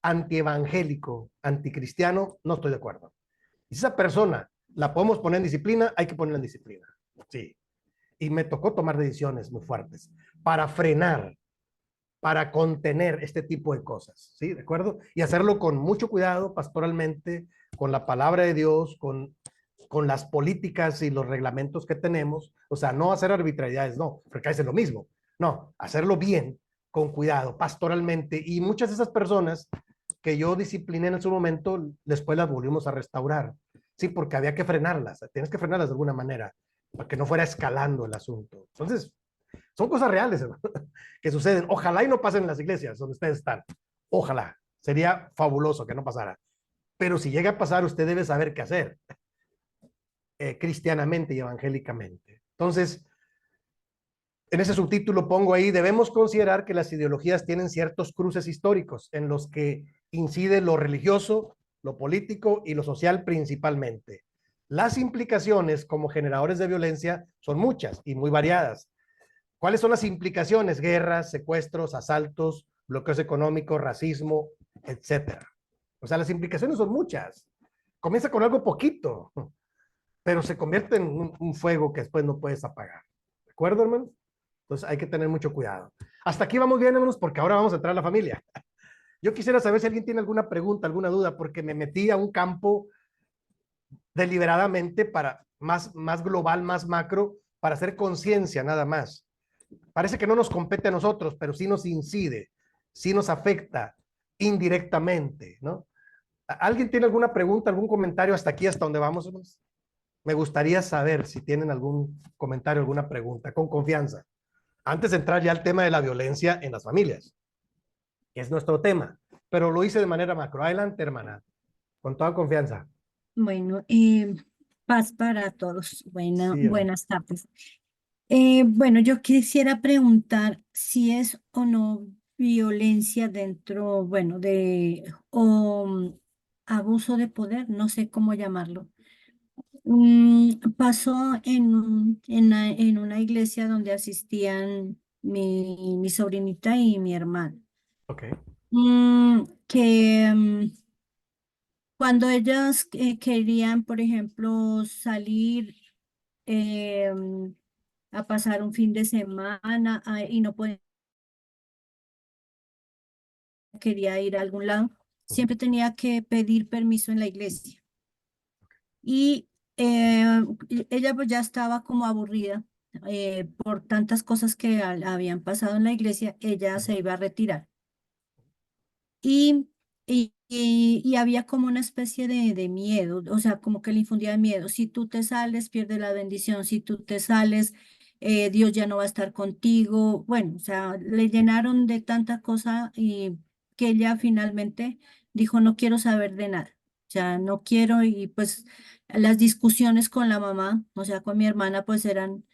antievangélico, anticristiano, no estoy de acuerdo. Y si esa persona la podemos poner en disciplina, hay que ponerla en disciplina. Sí. Y me tocó tomar decisiones muy fuertes para frenar, para contener este tipo de cosas, ¿sí? ¿De acuerdo? Y hacerlo con mucho cuidado, pastoralmente, con la palabra de Dios, con las políticas y los reglamentos que tenemos. O sea, no hacer arbitrariedades, no, porque es lo mismo. No, hacerlo bien, con cuidado, pastoralmente. Y muchas de esas personas que yo discipliné en su momento, después las volvimos a restaurar. Sí, porque había que frenarlas, tienes que frenarlas de alguna manera, para que no fuera escalando el asunto. Entonces, son cosas reales, hermano, que suceden. Ojalá y no pasen en las iglesias donde ustedes están. Ojalá. Sería fabuloso que no pasara. Pero si llega a pasar, usted debe saber qué hacer, cristianamente y evangélicamente. Entonces, en ese subtítulo pongo ahí, debemos considerar que las ideologías tienen ciertos cruces históricos en los que incide lo religioso, lo político y lo social principalmente. Las implicaciones como generadores de violencia son muchas y muy variadas. ¿Cuáles son las implicaciones? Guerras, secuestros, asaltos, bloqueos económicos, racismo, etcétera. O sea, las implicaciones son muchas. Comienza con algo poquito, pero se convierte en un fuego que después no puedes apagar. ¿De acuerdo, hermanos? Entonces hay que tener mucho cuidado. Hasta aquí vamos bien, hermanos, porque ahora vamos a entrar a la familia. Yo quisiera saber si alguien tiene alguna pregunta, alguna duda, porque me metí a un campo deliberadamente para más global, más macro, para hacer conciencia nada más. Parece que no nos compete a nosotros, pero sí nos incide, sí nos afecta indirectamente, ¿no? ¿Alguien tiene alguna pregunta, algún comentario hasta aquí, hasta donde vamos, hermanos? Me gustaría saber si tienen algún comentario, alguna pregunta, con confianza. Antes de entrar ya al tema de la violencia en las familias, que es nuestro tema, pero lo hice de manera macro. Adelante, hermana, con toda confianza. Bueno, paz para todos. Sí, hermano. Buenas tardes. Bueno, yo quisiera preguntar si es o no violencia dentro, bueno, o abuso de poder, no sé cómo llamarlo. Pasó en una iglesia donde asistían mi sobrinita y mi hermano. Ok. Que cuando ellas querían, por ejemplo, salir eh, a pasar un fin de semana y no podía, quería ir a algún lado, siempre tenía que pedir permiso en la iglesia. Y ella pues ya estaba como aburrida por tantas cosas que habían pasado en la iglesia, ella se iba a retirar. Y, y había como una especie de miedo, o sea, como que le infundía miedo. Si tú te sales, pierdes la bendición. Si tú te sales, Dios ya no va a estar contigo. Bueno, o sea, le llenaron de tanta cosa y que ella finalmente dijo, no quiero saber de nada. O sea, no quiero y pues las discusiones con la mamá, o sea, con mi hermana, pues eran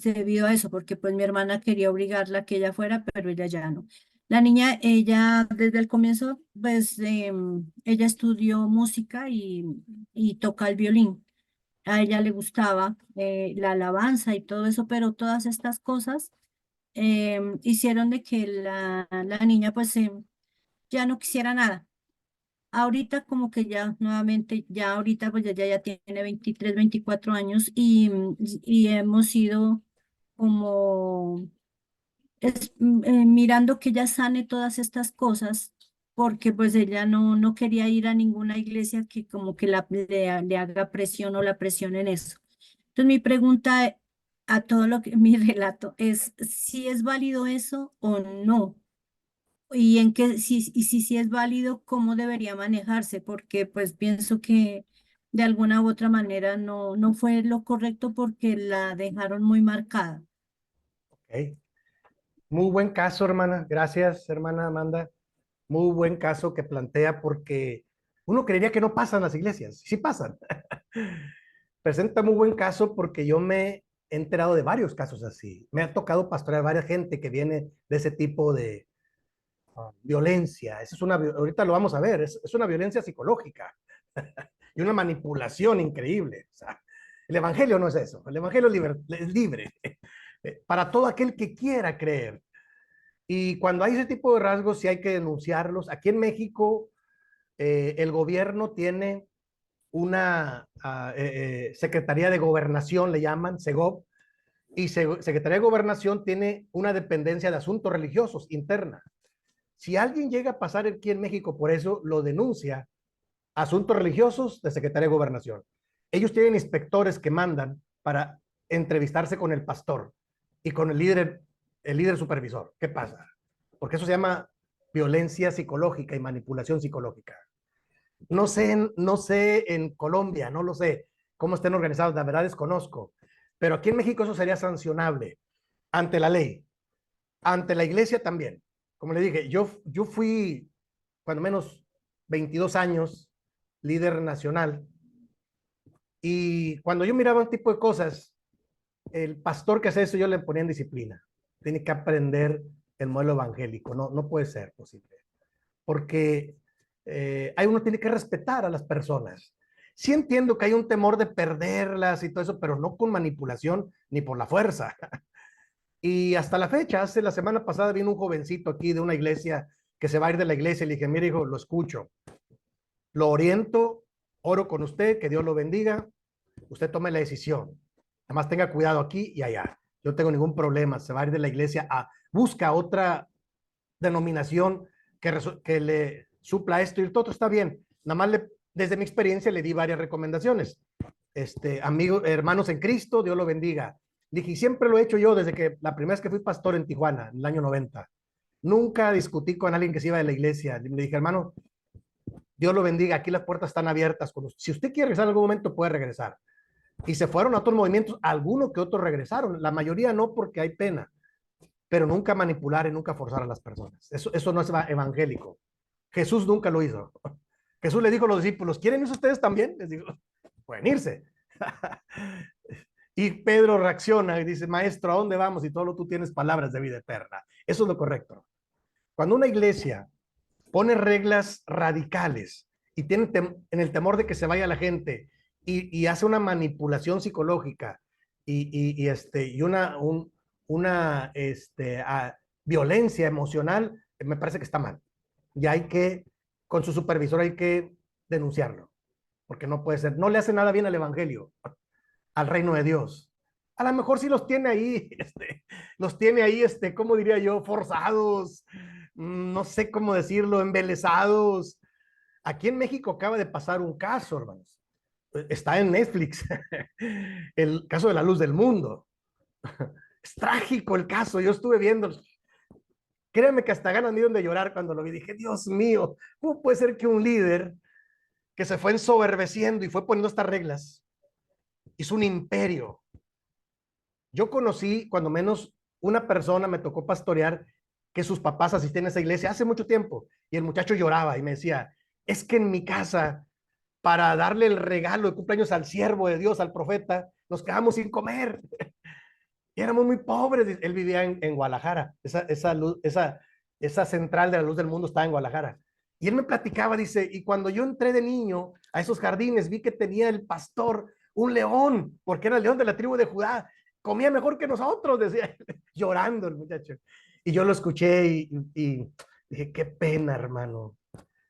debido a eso, porque pues mi hermana quería obligarla a que ella fuera, pero ella ya no. La niña, ella desde el comienzo, pues ella estudió música y toca el violín. A ella le gustaba la alabanza y todo eso, pero todas estas cosas hicieron de que la niña pues ya no quisiera nada. Ahorita como que ya nuevamente, ya ahorita pues ya tiene 23 24 años y hemos ido como mirando que ella sane todas estas cosas, porque pues ella no quería ir a ninguna iglesia que como que le haga presión o la presión en eso. Entonces mi pregunta a todo lo que mi relato es si es válido eso o no. Y en qué, si es válido, cómo debería manejarse, porque pues pienso que de alguna u otra manera no fue lo correcto porque la dejaron muy marcada. Ok. Muy buen caso, hermana. Gracias, hermana Amanda. Muy buen caso que plantea porque uno creería que no pasan las iglesias. Sí pasan. Presenta muy buen caso porque yo me he enterado de varios casos así. Me ha tocado pastorear varias gente que viene de ese tipo de violencia. Ahorita lo vamos a ver, es una violencia psicológica y una manipulación increíble. O sea, el evangelio no es eso. El evangelio es libre para todo aquel que quiera creer. Y cuando hay ese tipo de rasgos, sí hay que denunciarlos. Aquí en México, el gobierno tiene una Secretaría de Gobernación, le llaman, SEGOV, y Secretaría de Gobernación tiene una dependencia de asuntos religiosos interna. Si alguien llega a pasar aquí en México por eso, lo denuncia asuntos religiosos de Secretaría de Gobernación. Ellos tienen inspectores que mandan para entrevistarse con el pastor y con el líder supervisor. ¿Qué pasa? Porque eso se llama violencia psicológica y manipulación psicológica. No sé en Colombia, no lo sé cómo estén organizados, la verdad desconozco, pero aquí en México eso sería sancionable ante la ley, ante la iglesia también. Como le dije, yo fui, cuando menos 22 años, líder nacional, y cuando yo miraba un tipo de cosas, el pastor que hace eso yo le ponía en disciplina. Tiene que aprender el modelo evangélico, no puede ser posible. Porque hay uno tiene que respetar a las personas. Sí entiendo que hay un temor de perderlas y todo eso, pero no con manipulación ni por la fuerza. Y hasta la fecha, hace la semana pasada vino un jovencito aquí de una iglesia que se va a ir de la iglesia y le dije, mire hijo, lo escucho, lo oriento, oro con usted, que Dios lo bendiga, usted tome la decisión. Además tenga cuidado aquí y allá. Yo no tengo ningún problema, se va a ir de la iglesia busca otra denominación que le supla esto y todo está bien. Nada más desde mi experiencia le di varias recomendaciones. Amigos, hermanos en Cristo, Dios lo bendiga. Dije, y siempre lo he hecho yo desde que la primera vez que fui pastor en Tijuana, en el año 90. Nunca discutí con alguien que se iba de la iglesia. Le dije, hermano, Dios lo bendiga, aquí las puertas están abiertas. Si usted quiere regresar en algún momento, puede regresar. Y se fueron a otros movimientos, algunos que otros regresaron. La mayoría no, porque hay pena, pero nunca manipular y nunca forzar a las personas. Eso no es evangélico. Jesús nunca lo hizo. Jesús le dijo a los discípulos, ¿quieren irse ustedes también? Les digo, pueden irse. Y Pedro reacciona y dice, maestro, ¿a dónde vamos? Y todo tú tienes palabras de vida eterna. Eso es lo correcto. Cuando una iglesia pone reglas radicales y tiene en el temor de que se vaya la gente y hace una manipulación psicológica y una violencia emocional, me parece que está mal. Y hay que, con su supervisor hay que denunciarlo, porque no puede ser, no le hace nada bien al evangelio, al reino de Dios. A lo mejor sí los tiene ahí, ¿cómo diría yo? Forzados, no sé cómo decirlo, embelesados. Aquí en México acaba de pasar un caso, hermanos. Está en Netflix, el caso de la luz del mundo. Es trágico el caso, yo estuve viendo. Créanme que hasta ganas me dieron de llorar cuando lo vi. Dije, Dios mío, ¿cómo puede ser que un líder que se fue ensoberbeciendo y fue poniendo estas reglas, hizo un imperio? Yo conocí, cuando menos, una persona, me tocó pastorear, que sus papás asistían a esa iglesia hace mucho tiempo, y el muchacho lloraba y me decía, es que en mi casa, para darle el regalo de cumpleaños al siervo de Dios, al profeta, nos quedamos sin comer. Y éramos muy pobres. Él vivía en Guadalajara. Esa central de la luz del mundo estaba en Guadalajara. Y él me platicaba, dice, y cuando yo entré de niño a esos jardines, vi que tenía el pastor un león, porque era el león de la tribu de Judá. Comía mejor que nosotros, decía, llorando el muchacho. Y yo lo escuché y dije, qué pena, hermano.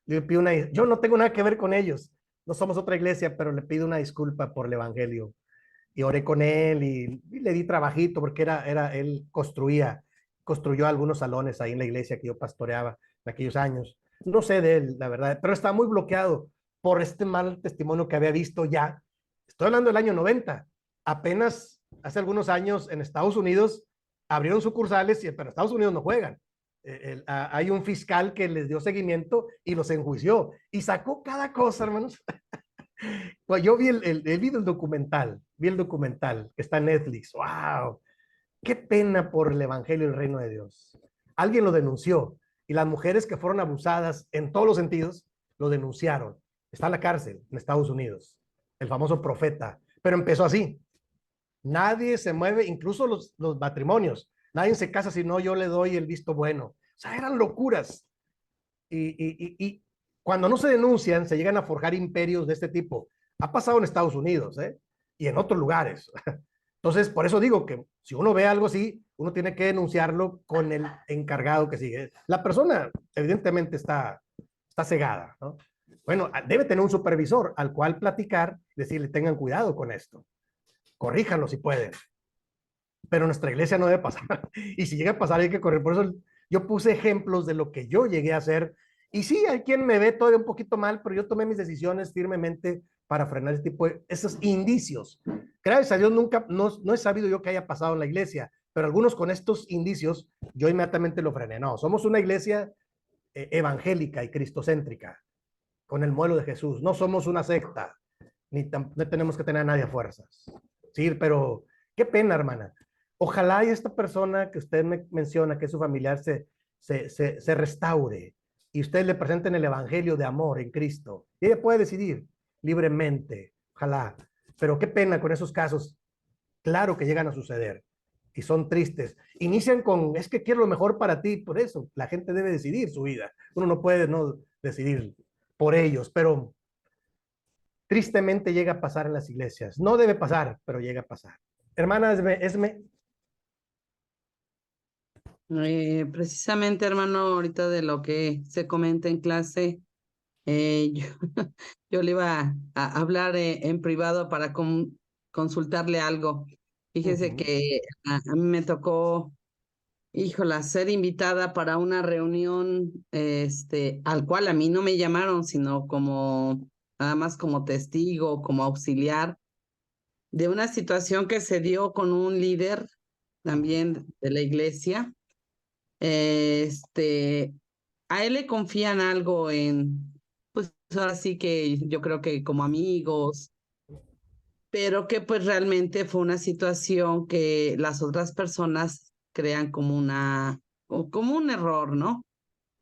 Yo no tengo nada que ver con ellos. No somos otra iglesia, pero le pido una disculpa por el evangelio y oré con él y le di trabajito porque él construyó algunos salones ahí en la iglesia que yo pastoreaba en aquellos años. No sé de él, la verdad, pero estaba muy bloqueado por este mal testimonio que había visto ya. Estoy hablando del año 90. Apenas hace algunos años en Estados Unidos abrieron sucursales, pero en Estados Unidos no juegan. Hay un fiscal que les dio seguimiento y los enjuició y sacó cada cosa, hermanos. Pues yo vi el documental que está en Netflix. ¡Wow! Qué pena por el evangelio y el reino de Dios. Alguien lo denunció y las mujeres que fueron abusadas en todos los sentidos lo denunciaron. Está en la cárcel en Estados Unidos, el famoso profeta. Pero empezó así. Nadie se mueve, incluso los matrimonios. Nadie se casa si no yo le doy el visto bueno. O sea, eran locuras. Y cuando no se denuncian, se llegan a forjar imperios de este tipo. Ha pasado en Estados Unidos, ¿eh? Y en otros lugares. Entonces, por eso digo que si uno ve algo así, uno tiene que denunciarlo con el encargado que sigue. La persona evidentemente está cegada, ¿no? Bueno, debe tener un supervisor al cual platicar, decirle, tengan cuidado con esto, corríjanlo si pueden, pero nuestra iglesia no debe pasar. Y si llega a pasar hay que correr. Por eso yo puse ejemplos de lo que yo llegué a hacer. Y sí, hay quien me ve todavía un poquito mal, pero yo tomé mis decisiones firmemente para frenar ese tipo de esos indicios. Gracias a Dios nunca, no he sabido yo que haya pasado en la iglesia, pero algunos con estos indicios yo inmediatamente lo frené. No, somos una iglesia evangélica y cristocéntrica, con el modelo de Jesús. No somos una secta, no tenemos que tener a nadie a fuerzas. Sí, pero qué pena, hermana. Ojalá y esta persona que usted me menciona, que es su familiar, se restaure y usted le presenten el evangelio de amor en Cristo. Y ella puede decidir libremente, ojalá. Pero qué pena con esos casos, claro que llegan a suceder y son tristes. Inician con, es que quiero lo mejor para ti, por eso la gente debe decidir su vida. Uno no puede no decidir por ellos, pero tristemente llega a pasar en las iglesias. No debe pasar, pero llega a pasar. Hermana Esme. Precisamente, hermano, ahorita de lo que se comenta en clase, yo, yo le iba a hablar en privado para consultarle algo. Fíjese que a mí me tocó, híjola, ser invitada para una reunión, al cual a mí no me llamaron, sino como, nada más como testigo, como auxiliar de una situación que se dio con un líder también de la iglesia. Este, a él le confían algo pues ahora sí que yo creo que como amigos, pero que pues realmente fue una situación que las otras personas crean como como un error, ¿no?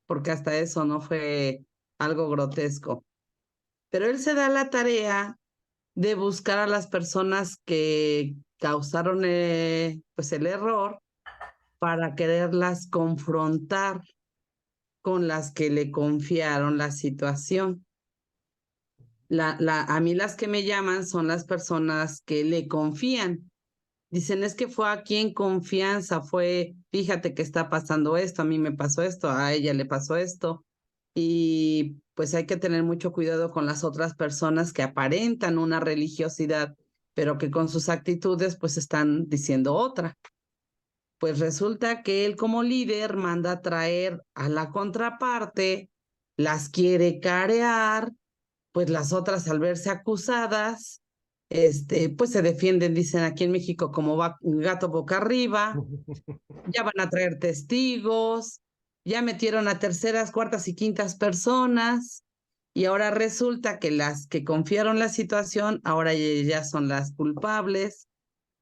Porque hasta eso no fue algo grotesco. Pero él se da la tarea de buscar a las personas que causaron pues el error para quererlas confrontar con las que le confiaron la situación. A mí las que me llaman son las personas que le confían. Dicen, es que fue aquí en confianza, fíjate que está pasando esto, a mí me pasó esto, a ella le pasó esto. Y pues hay que tener mucho cuidado con las otras personas que aparentan una religiosidad, pero que con sus actitudes pues están diciendo otra. Pues resulta que él como líder manda a traer a la contraparte, las quiere carear, pues las otras al verse acusadas, pues se defienden, dicen aquí en México, como gato boca arriba, ya van a traer testigos, ya metieron a terceras, cuartas y quintas personas, y ahora resulta que las que confiaron la situación, ahora ya son las culpables.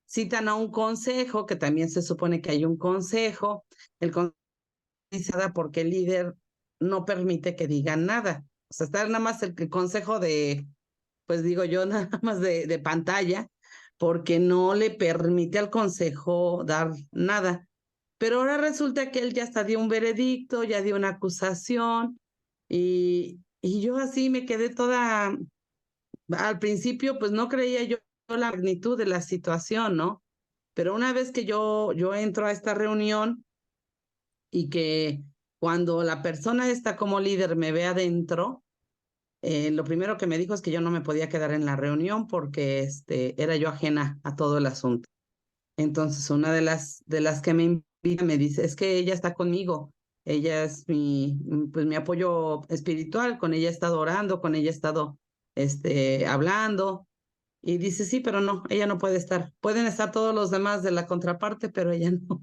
Citan a un consejo, que también se supone que hay un consejo, el consejo porque el líder no permite que digan nada. O sea, está nada más el consejo pues digo yo, nada más de pantalla, porque no le permite al consejo dar nada. Pero ahora resulta que él ya hasta dio un veredicto, ya dio una acusación, y yo así me quedé toda, al principio pues no creía yo la magnitud de la situación, ¿no? Pero una vez que yo entro a esta reunión y que cuando la persona está como líder me ve adentro, lo primero que me dijo es que yo no me podía quedar en la reunión porque era yo ajena a todo el asunto. Entonces una de las que me invita me dice, es que ella está conmigo, ella es pues mi apoyo espiritual, con ella he estado orando, con ella he estado hablando. Y dice, sí, pero no, ella no puede estar. Pueden estar todos los demás de la contraparte, pero ella no.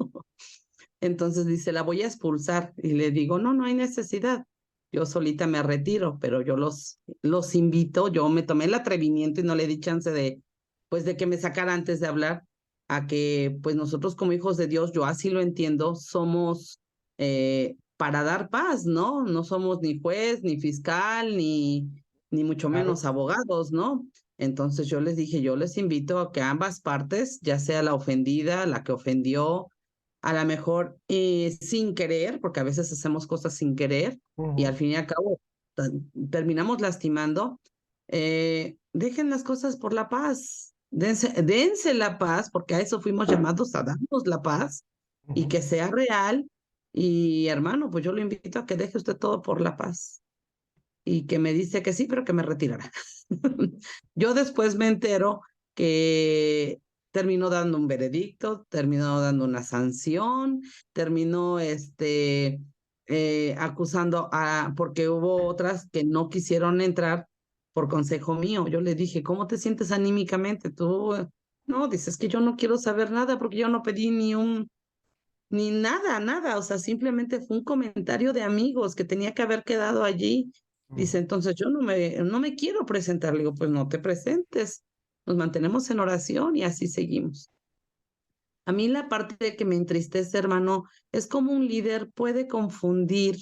Entonces dice, la voy a expulsar. Y le digo, no, no hay necesidad. Yo solita me retiro, pero yo los invito, yo me tomé el atrevimiento y no le di chance pues de que me sacara antes de hablar, a que pues nosotros como hijos de Dios, yo así lo entiendo, somos para dar paz, ¿no? No somos ni juez, ni fiscal, ni mucho Claro. menos abogados, ¿no? Entonces yo les dije, yo les invito a que ambas partes, ya sea la ofendida, la que ofendió, a lo mejor sin querer, porque a veces hacemos cosas sin querer y al fin y al cabo terminamos lastimando, dejen las cosas por la paz. dense la paz, porque a eso fuimos llamados, a darnos la paz y que sea real. Y hermano, pues yo lo invito a que deje usted todo por la paz. Y que me dice que sí, pero que me retirará. Yo después me entero que terminó dando un veredicto, terminó dando una sanción, terminó acusando porque hubo otras que no quisieron entrar por consejo mío. Yo le dije, ¿cómo te sientes anímicamente? Tú, no, dices que yo no quiero saber nada porque yo no pedí ni nada, nada, o sea, simplemente fue un comentario de amigos que tenía que haber quedado allí. Dice, entonces yo no me quiero presentar. Le digo, pues no te presentes, nos mantenemos en oración y así seguimos. A mí la parte que me entristece, hermano, es como un líder puede confundir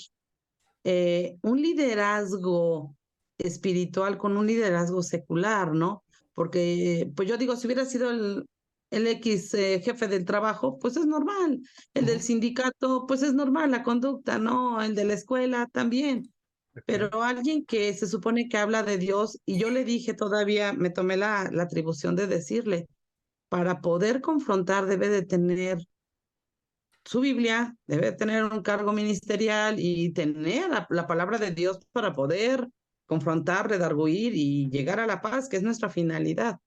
un liderazgo espiritual con un liderazgo secular, ¿no? Porque, pues yo digo, si hubiera sido el X jefe del trabajo, pues es normal. El del sindicato, pues es normal la conducta, ¿no? El de la escuela también. Pero alguien que se supone que habla de Dios, y yo le dije todavía, me tomé la atribución de decirle, para poder confrontar debe de tener su Biblia, debe tener un cargo ministerial y tener la palabra de Dios para poder confrontar, redarguir y llegar a la paz, que es nuestra finalidad.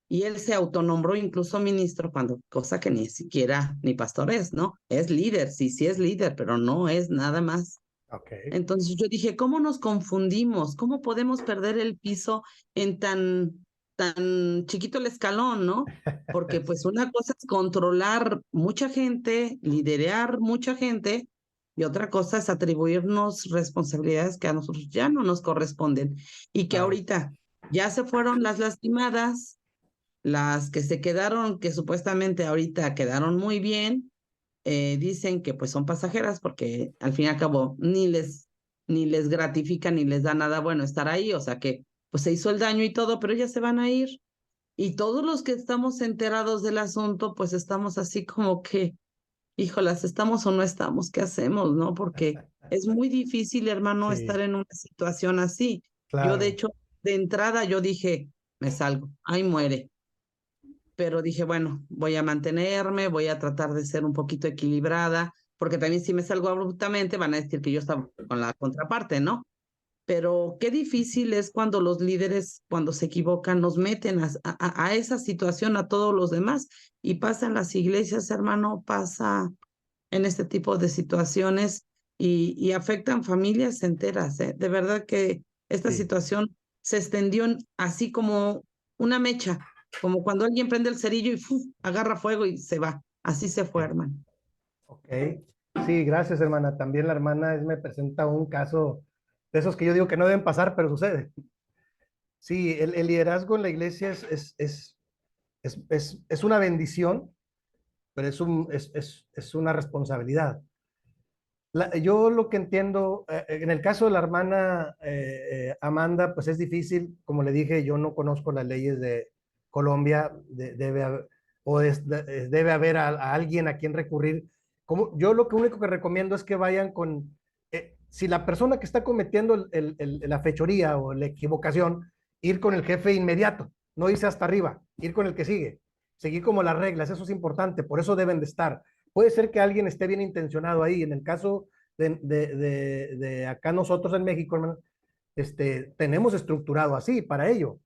Y él se autonombró incluso ministro, cosa que ni siquiera ni pastor es, ¿no? Es líder, sí es líder, pero no es nada más. Okay. Entonces yo dije, ¿cómo nos confundimos? ¿Cómo podemos perder el piso en tan chiquito el escalón, ¿no? Porque pues una cosa es controlar mucha gente, liderar mucha gente, y otra cosa es atribuirnos responsabilidades que a nosotros ya no nos corresponden y que ahorita ya se fueron las lastimadas, las que se quedaron, que supuestamente ahorita quedaron muy bien, dicen que pues son pasajeras porque al fin y al cabo ni les gratifica ni les da nada bueno estar ahí, o sea que pues se hizo el daño y todo, pero ellas se van a ir. Y todos los que estamos enterados del asunto, pues estamos así como que, híjolas, ¿estamos o no estamos? ¿Qué hacemos, no? Porque es muy difícil, hermano, estar Sí, en una situación así. Yo, de claro. hecho, de entrada yo dije, me salgo, ahí muere. Pero dije, bueno, voy a mantenerme, voy a tratar de ser un poquito equilibrada, porque también si me salgo abruptamente van a decir que yo estaba con la contraparte, ¿no? Pero qué difícil es cuando los líderes, cuando se equivocan, nos meten a esa situación a todos los demás. Y pasa en las iglesias, hermano, pasa en este tipo de situaciones y afectan familias enteras, ¿eh? De verdad que esta Sí. situación se extendió así como una mecha, como cuando alguien prende el cerillo y ¡fuf! Agarra fuego y se va. Así se fue, hermano. Ok. Sí, gracias, hermana. También la hermana me presenta un caso de esos que yo digo que no deben pasar, pero sucede. Sí, el liderazgo en la iglesia es una bendición, pero es una responsabilidad. Yo lo que entiendo, en el caso de la hermana Amanda, pues es difícil, como le dije, yo no conozco las leyes de Colombia, debe haber a alguien a quien recurrir. Yo lo único que recomiendo es que vayan si la persona que está cometiendo la fechoría o la equivocación, ir con el jefe inmediato, no irse hasta arriba, ir con el que sigue, seguir como las reglas, eso es importante, por eso deben de estar. Puede ser que alguien esté bien intencionado ahí. En el caso de acá nosotros en México, hermano, tenemos estructurado así para ello.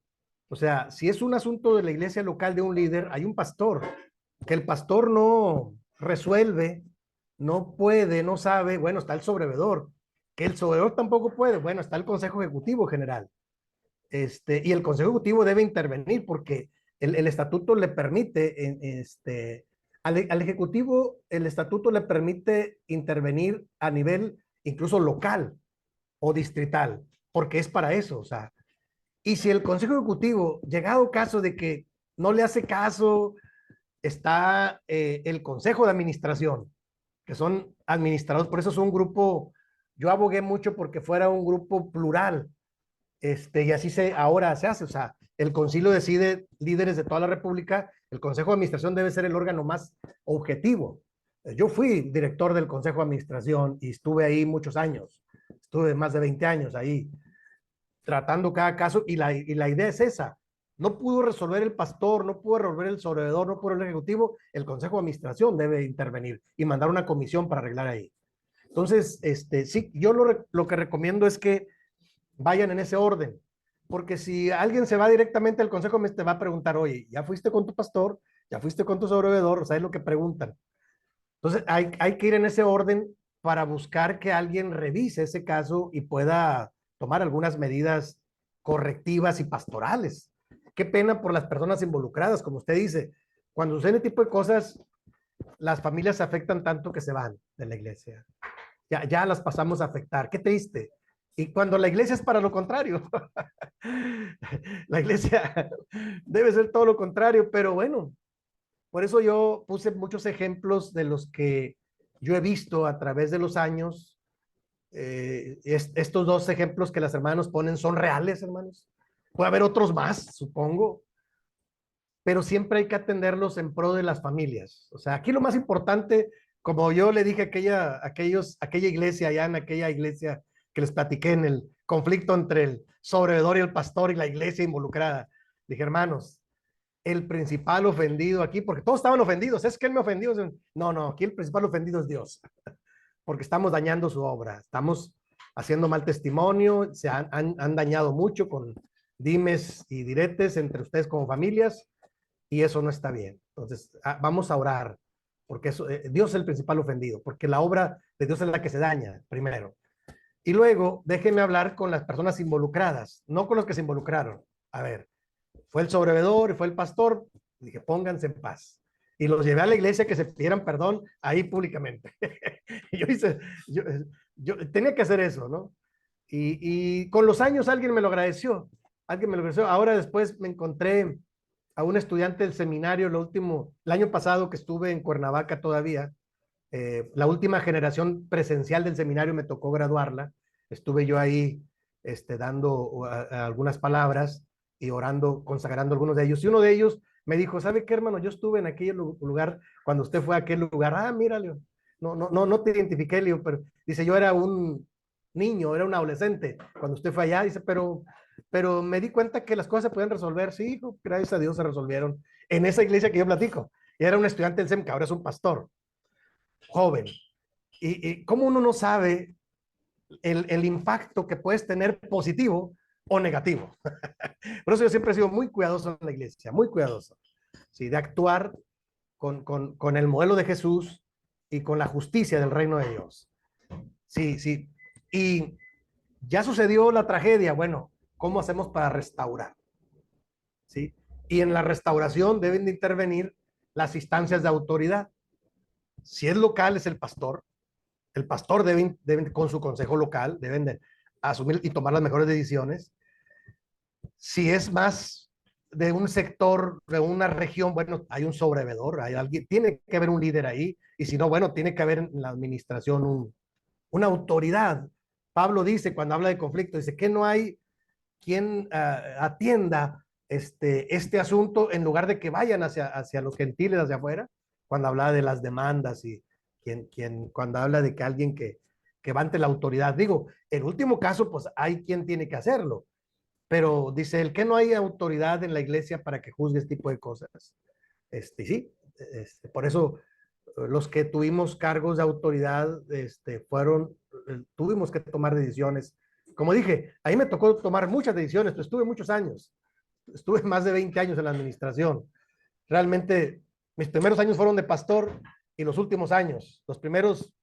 O sea, si es un asunto de la iglesia local de un líder, hay un pastor. Que el pastor no resuelve, no puede, no sabe, bueno, está el sobrevedor. Que el sobrevedor tampoco puede, bueno, está el Consejo Ejecutivo General. Y el Consejo Ejecutivo debe intervenir porque el estatuto le permite, al Ejecutivo, el estatuto le permite intervenir a nivel incluso local o distrital, porque es para eso, o sea, y si el Consejo Ejecutivo, llegado caso de que no le hace caso, está el Consejo de Administración, que son administradores, por eso es un grupo, yo abogué mucho porque fuera un grupo plural, y así ahora se hace, o sea, el concilio decide líderes de toda la república, el consejo de administración debe ser el órgano más objetivo. Yo fui director del consejo de administración y estuve ahí muchos años, estuve más de 20 años ahí, tratando cada caso y la idea es esa, no pudo resolver el pastor, no pudo resolver el sobrevedor, no pudo resolver el ejecutivo, el consejo de administración debe intervenir y mandar una comisión para arreglar ahí. Entonces, sí, yo lo que recomiendo es que vayan en ese orden, porque si alguien se va directamente al consejo, te va a preguntar, oye, ¿ya fuiste con tu pastor? ¿Ya fuiste con tu sobrevedor? O sea, es lo que preguntan. Entonces, hay que ir en ese orden para buscar que alguien revise ese caso y pueda tomar algunas medidas correctivas y pastorales. Qué pena por las personas involucradas, como usted dice. Cuando sucede ese tipo de cosas, las familias se afectan tanto que se van de la iglesia. Ya las pasamos a afectar. Qué triste. Y cuando la iglesia es para lo contrario. La iglesia debe ser todo lo contrario, pero bueno, por eso yo puse muchos ejemplos de los que yo he visto a través de los años. Estos dos ejemplos que las hermanas ponen son reales, hermanos. Puede haber otros más, supongo, pero siempre hay que atenderlos en pro de las familias. O sea, aquí lo más importante, como yo le dije a aquella iglesia, allá en aquella iglesia que les platiqué en el conflicto entre el sobrevedor y el pastor y la iglesia involucrada, dije, hermanos, el principal ofendido aquí, porque todos estaban ofendidos, es que él me ofendió. No, aquí el principal ofendido es Dios, porque estamos dañando su obra, estamos haciendo mal testimonio, se han dañado mucho con dimes y diretes entre ustedes como familias, y eso no está bien. Entonces, vamos a orar, porque Dios es el principal ofendido, porque la obra de Dios es la que se daña primero. Y luego, déjenme hablar con las personas involucradas, no con los que se involucraron. A ver, fue el sobrevedor y fue el pastor, dije, pónganse en paz. Y los llevé a la iglesia que se pidieran perdón ahí públicamente. yo tenía que hacer eso, ¿no? Y con los años alguien me lo agradeció, Ahora después me encontré a un estudiante del seminario, el año pasado que estuve en Cuernavaca todavía, la última generación presencial del seminario me tocó graduarla, estuve yo ahí dando algunas palabras y orando, consagrando algunos de ellos, y uno de ellos me dijo, ¿sabe qué, hermano? Yo estuve en aquel lugar, cuando usted fue a aquel lugar, mira, Leo, no te identifiqué, Leo, pero dice, yo era un niño, era un adolescente, cuando usted fue allá, dice, pero me di cuenta que las cosas se pueden resolver, sí, hijo, gracias a Dios se resolvieron, en esa iglesia que yo platico, y era un estudiante del SEM, que ahora es un pastor, joven, y cómo uno no sabe el impacto que puedes tener positivo o negativo. Por eso yo siempre he sido muy cuidadoso en la iglesia, muy cuidadoso, ¿sí? De actuar con el modelo de Jesús y con la justicia del reino de Dios. Sí. Y ya sucedió la tragedia, bueno, ¿cómo hacemos para restaurar? ¿Sí? Y en la restauración deben de intervenir las instancias de autoridad. Si es local, es el pastor deben, con su consejo local, deben de asumir y tomar las mejores decisiones. Si es más de un sector, de una región, bueno, hay un sobrevedor, hay alguien, tiene que haber un líder ahí, y si no, bueno, tiene que haber en la administración una autoridad. Pablo dice, cuando habla de conflicto, dice que no hay quien atienda este asunto en lugar de que vayan hacia los gentiles, hacia afuera, cuando habla de las demandas y cuando habla de que alguien que va ante la autoridad. Digo, en último caso, pues hay quien tiene que hacerlo, pero dice el que no hay autoridad en la iglesia para que juzgue este tipo de cosas. Sí, por eso los que tuvimos cargos de autoridad tuvimos que tomar decisiones. Como dije, ahí me tocó tomar muchas decisiones, pero estuve muchos años, estuve más de 20 años en la administración. Realmente mis primeros años fueron de pastor y los últimos años, los primeros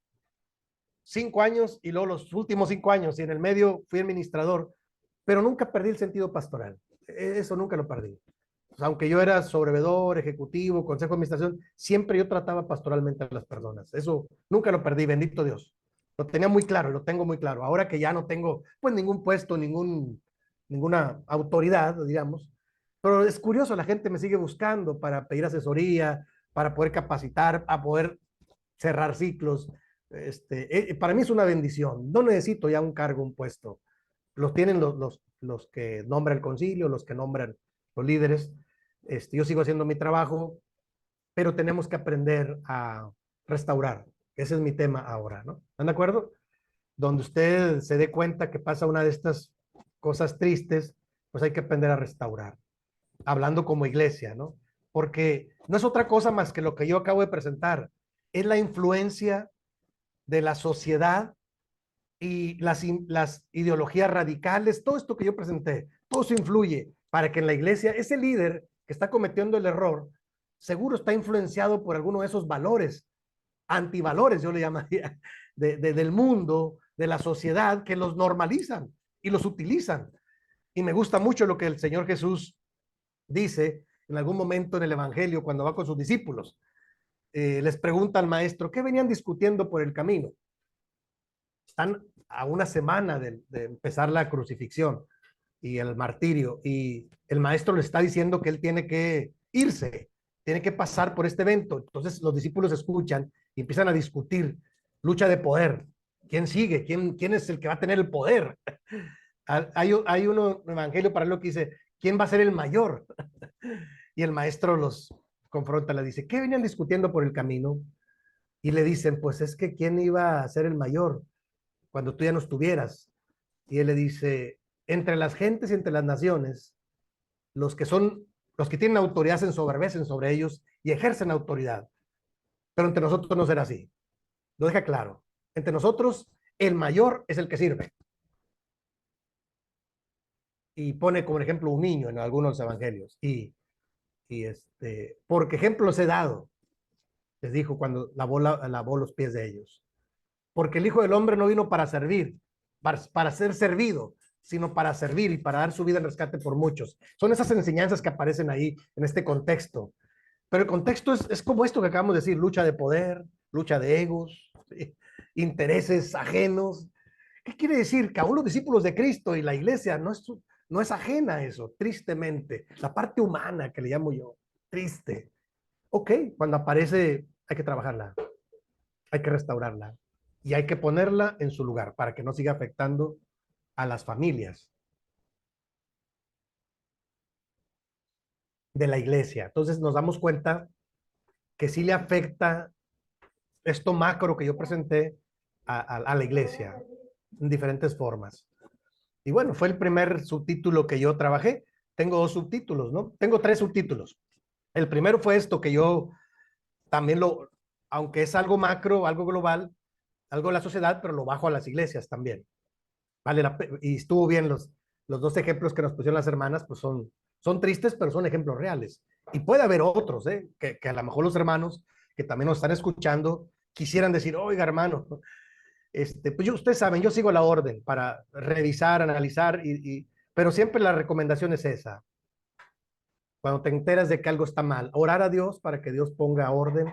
5 años y luego los últimos 5 años, y en el medio fui administrador, pero nunca perdí el sentido pastoral. Eso nunca lo perdí. O sea, aunque yo era sobrevedor, ejecutivo, consejo de administración, siempre yo trataba pastoralmente a las personas. Eso nunca lo perdí, bendito Dios. Lo tenía muy claro, lo tengo muy claro. Ahora que ya no tengo pues ningún puesto, ninguna autoridad, digamos, pero es curioso, la gente me sigue buscando para pedir asesoría, para poder capacitar, a poder cerrar ciclos. Para mí es una bendición. No necesito ya un cargo, un puesto. Los tienen los que nombra el concilio, los que nombran los líderes. Yo sigo haciendo mi trabajo, pero tenemos que aprender a restaurar. Ese es mi tema ahora, ¿no? ¿Están de acuerdo? Donde usted se dé cuenta que pasa una de estas cosas tristes, pues hay que aprender a restaurar. hablando como iglesia, ¿no? Porque no es otra cosa más que lo que yo acabo de presentar, es la influencia de la sociedad y las ideologías radicales, todo esto que yo presenté, todo eso influye para que en la iglesia ese líder que está cometiendo el error, seguro está influenciado por alguno de esos valores, antivalores, yo le llamaría, del mundo, de la sociedad, que los normalizan y los utilizan. Y me gusta mucho lo que el Señor Jesús dice en algún momento en el Evangelio cuando va con sus discípulos. Les pregunta al maestro, ¿qué venían discutiendo por el camino? Están a una semana de empezar la crucifixión y el martirio, y el maestro le está diciendo que él tiene que irse, tiene que pasar por este evento. Entonces los discípulos escuchan y empiezan a discutir, lucha de poder. ¿Quién sigue? ¿Quién es el que va a tener el poder? Hay un evangelio paralelo que dice, ¿quién va a ser el mayor? Y el maestro los confronta, le dice, ¿qué venían discutiendo por el camino? Y le dicen, pues es que ¿quién iba a ser el mayor cuando tú ya no estuvieras? Y él le dice, entre las gentes y entre las naciones, los que tienen autoridad se ensoberbecen sobre ellos y ejercen autoridad. Pero entre nosotros no será así. Lo deja claro. Entre nosotros, el mayor es el que sirve. Y pone como ejemplo un niño en algunos evangelios. Porque ejemplos he dado, les dijo cuando lavó los pies de ellos. Porque el Hijo del Hombre no vino para servir, para ser servido, sino para servir y para dar su vida en rescate por muchos. Son esas enseñanzas que aparecen ahí en este contexto. Pero el contexto es como esto que acabamos de decir, lucha de poder, lucha de egos, ¿sí? Intereses ajenos. ¿Qué quiere decir? Que aún los discípulos de Cristo y la iglesia no es ajena a eso, tristemente. La parte humana que le llamo yo, triste. Ok, cuando aparece hay que trabajarla, hay que restaurarla y hay que ponerla en su lugar para que no siga afectando a las familias de la iglesia. Entonces nos damos cuenta que sí le afecta esto macro que yo presenté a la iglesia en diferentes formas. Y bueno, fue el primer subtítulo que yo trabajé. Tengo dos subtítulos, ¿no? Tengo tres subtítulos. El primero fue esto que yo también aunque es algo macro, algo global, algo de la sociedad, pero lo bajo a las iglesias también. Vale, y estuvo bien los dos ejemplos que nos pusieron las hermanas, pues son tristes, pero son ejemplos reales. Y puede haber otros, que a lo mejor los hermanos que también nos están escuchando quisieran decir, oiga, hermano, pues ustedes saben, yo sigo la orden para revisar, analizar, pero siempre la recomendación es esa. Cuando te enteras de que algo está mal, orar a Dios para que Dios ponga orden,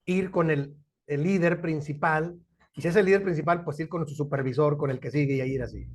ir con el líder principal, y si es el líder principal, pues ir con su supervisor, con el que sigue y ir así.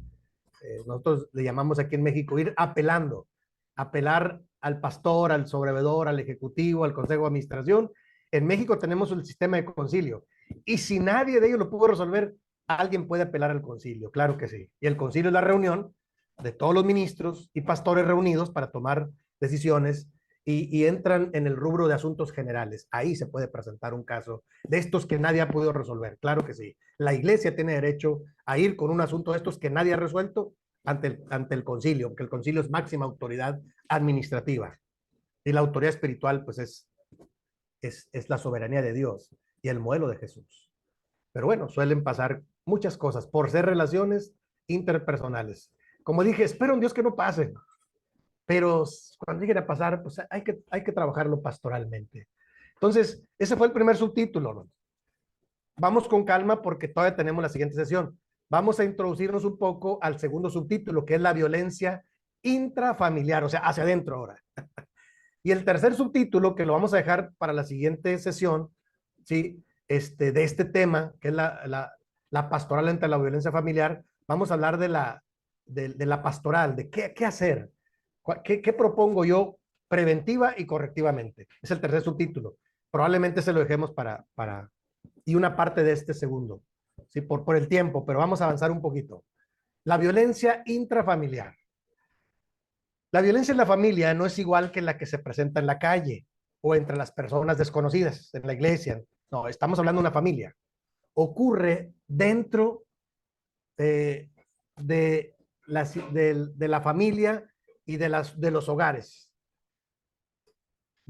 Nosotros le llamamos aquí en México ir apelando, apelar al pastor, al sobrevedor, al ejecutivo, al consejo de administración. En México tenemos el sistema de concilio y si nadie de ellos lo pudo resolver, alguien puede apelar al concilio, claro que sí. Y el concilio es la reunión de todos los ministros y pastores reunidos para tomar decisiones y entran en el rubro de asuntos generales. Ahí se puede presentar un caso de estos que nadie ha podido resolver, claro que sí. La iglesia tiene derecho a ir con un asunto de estos que nadie ha resuelto ante el concilio, porque el concilio es máxima autoridad administrativa y la autoridad espiritual pues es la soberanía de Dios y el modelo de Jesús. Pero bueno, suelen pasar muchas cosas por ser relaciones interpersonales. Como dije, espero en Dios que no pase, pero cuando llegue a pasar, pues hay que trabajarlo pastoralmente. Entonces, ese fue el primer subtítulo, ¿no? Vamos con calma porque todavía tenemos la siguiente sesión. Vamos a introducirnos un poco al segundo subtítulo, que es la violencia intrafamiliar, o sea, hacia adentro ahora. Y el tercer subtítulo, que lo vamos a dejar para la siguiente sesión, ¿sí? De este tema, que es la pastoral ante la violencia familiar, vamos a hablar de la pastoral, de qué hacer, qué propongo yo preventiva y correctivamente. Es el tercer subtítulo. Probablemente se lo dejemos y una parte de este segundo, ¿sí? Por el tiempo, pero vamos a avanzar un poquito. La violencia intrafamiliar. La violencia en la familia no es igual que la que se presenta en la calle o entre las personas desconocidas en la iglesia. No, estamos hablando de una familia. Ocurre dentro de la familia y de los hogares.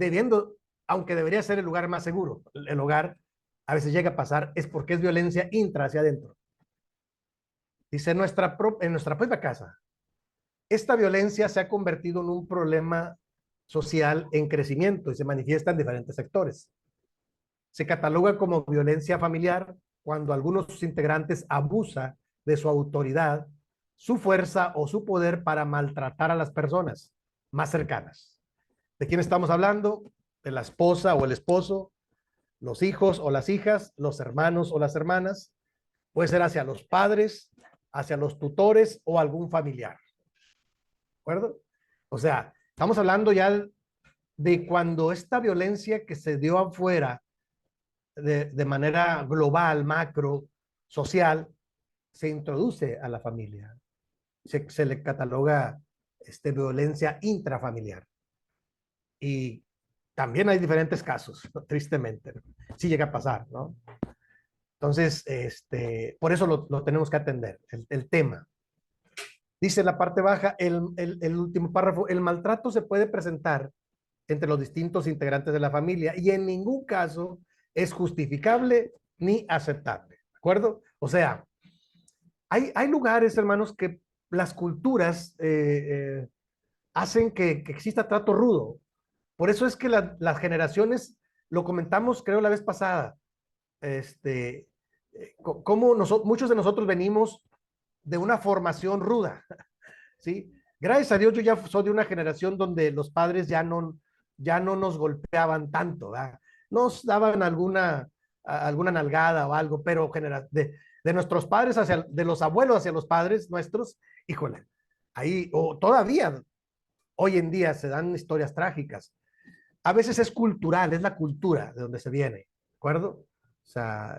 debiendo, aunque debería ser el lugar más seguro, el hogar a veces llega a pasar, es porque es violencia intra hacia adentro. Dice, en nuestra propia casa, esta violencia se ha convertido en un problema social en crecimiento y se manifiesta en diferentes sectores. Se cataloga como violencia familiar cuando algunos de sus integrantes abusa de su autoridad, su fuerza o su poder para maltratar a las personas más cercanas. ¿De quién estamos hablando? De la esposa o el esposo, los hijos o las hijas, los hermanos o las hermanas. Puede ser hacia los padres, hacia los tutores o algún familiar. ¿De acuerdo? O sea, estamos hablando ya de cuando esta violencia que se dio afuera de manera global, macro, social, se introduce a la familia. Se le cataloga violencia intrafamiliar. Y también hay diferentes casos, ¿no? Tristemente, ¿no? Sí llega a pasar, ¿no? Entonces, por eso lo tenemos que atender, el tema. Dice la parte baja, el último párrafo, el maltrato se puede presentar entre los distintos integrantes de la familia y en ningún caso es justificable ni aceptable, ¿de acuerdo? O sea, hay lugares, hermanos, que las culturas hacen que exista trato rudo. Por eso es que las generaciones, lo comentamos creo la vez pasada, como muchos de nosotros venimos de una formación ruda, ¿sí? Gracias a Dios yo ya soy de una generación donde los padres ya no nos golpeaban tanto, ¿verdad? Nos daban alguna nalgada o algo, pero de nuestros padres de los abuelos hacia los padres nuestros, híjole, ahí, o todavía, hoy en día se dan historias trágicas. A veces es cultural, es la cultura de donde se viene, ¿de acuerdo? O sea,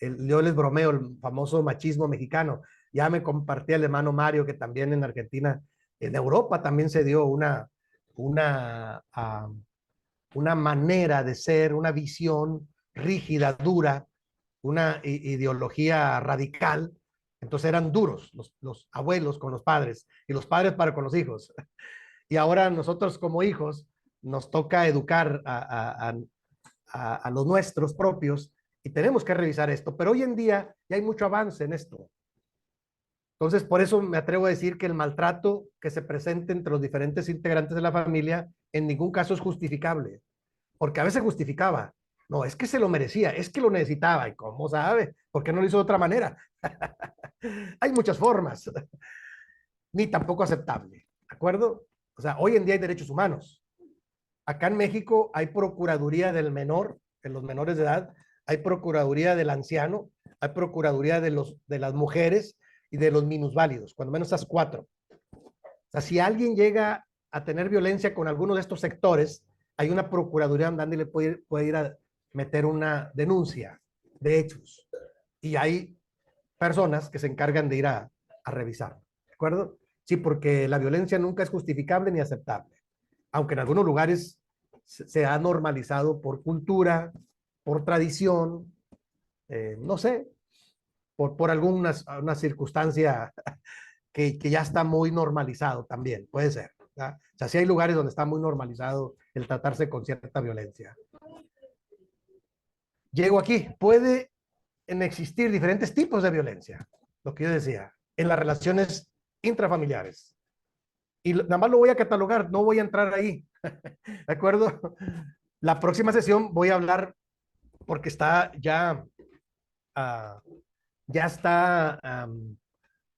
yo les bromeo el famoso machismo mexicano. Ya me compartía el hermano Mario que también en Argentina, en Europa también se dio una manera de ser, una visión rígida, dura, una ideología radical. Entonces eran duros los abuelos con los padres y los padres para con los hijos. Y ahora nosotros como hijos nos toca educar a los nuestros propios y tenemos que revisar esto. Pero hoy en día ya hay mucho avance en esto. Entonces, por eso me atrevo a decir que el maltrato que se presente entre los diferentes integrantes de la familia en ningún caso es justificable, porque a veces justificaba. No, es que se lo merecía, es que lo necesitaba. ¿Y cómo sabe? ¿Por qué no lo hizo de otra manera? Hay muchas formas, ni tampoco aceptable, ¿de acuerdo? O sea, hoy en día hay derechos humanos. Acá en México hay Procuraduría del Menor, de los menores de edad, hay Procuraduría del Anciano, hay Procuraduría de las mujeres y de los minusválidos, cuando menos esas 4. O sea, si alguien llega a tener violencia con alguno de estos sectores, hay una Procuraduría donde le puede ir a meter una denuncia de hechos. Y hay personas que se encargan de ir a revisar, ¿de acuerdo? Sí, porque la violencia nunca es justificable ni aceptable, aunque en algunos lugares se ha normalizado por cultura, por tradición, no sé, por alguna una circunstancia que ya está muy normalizado también, puede ser, ¿verdad? O sea, sí hay lugares donde está muy normalizado el tratarse con cierta violencia. Llego aquí, pueden existir diferentes tipos de violencia, lo que yo decía, en las relaciones intrafamiliares. Y nada más lo voy a catalogar, no voy a entrar ahí, ¿de acuerdo? La próxima sesión voy a hablar, porque está ya, ya está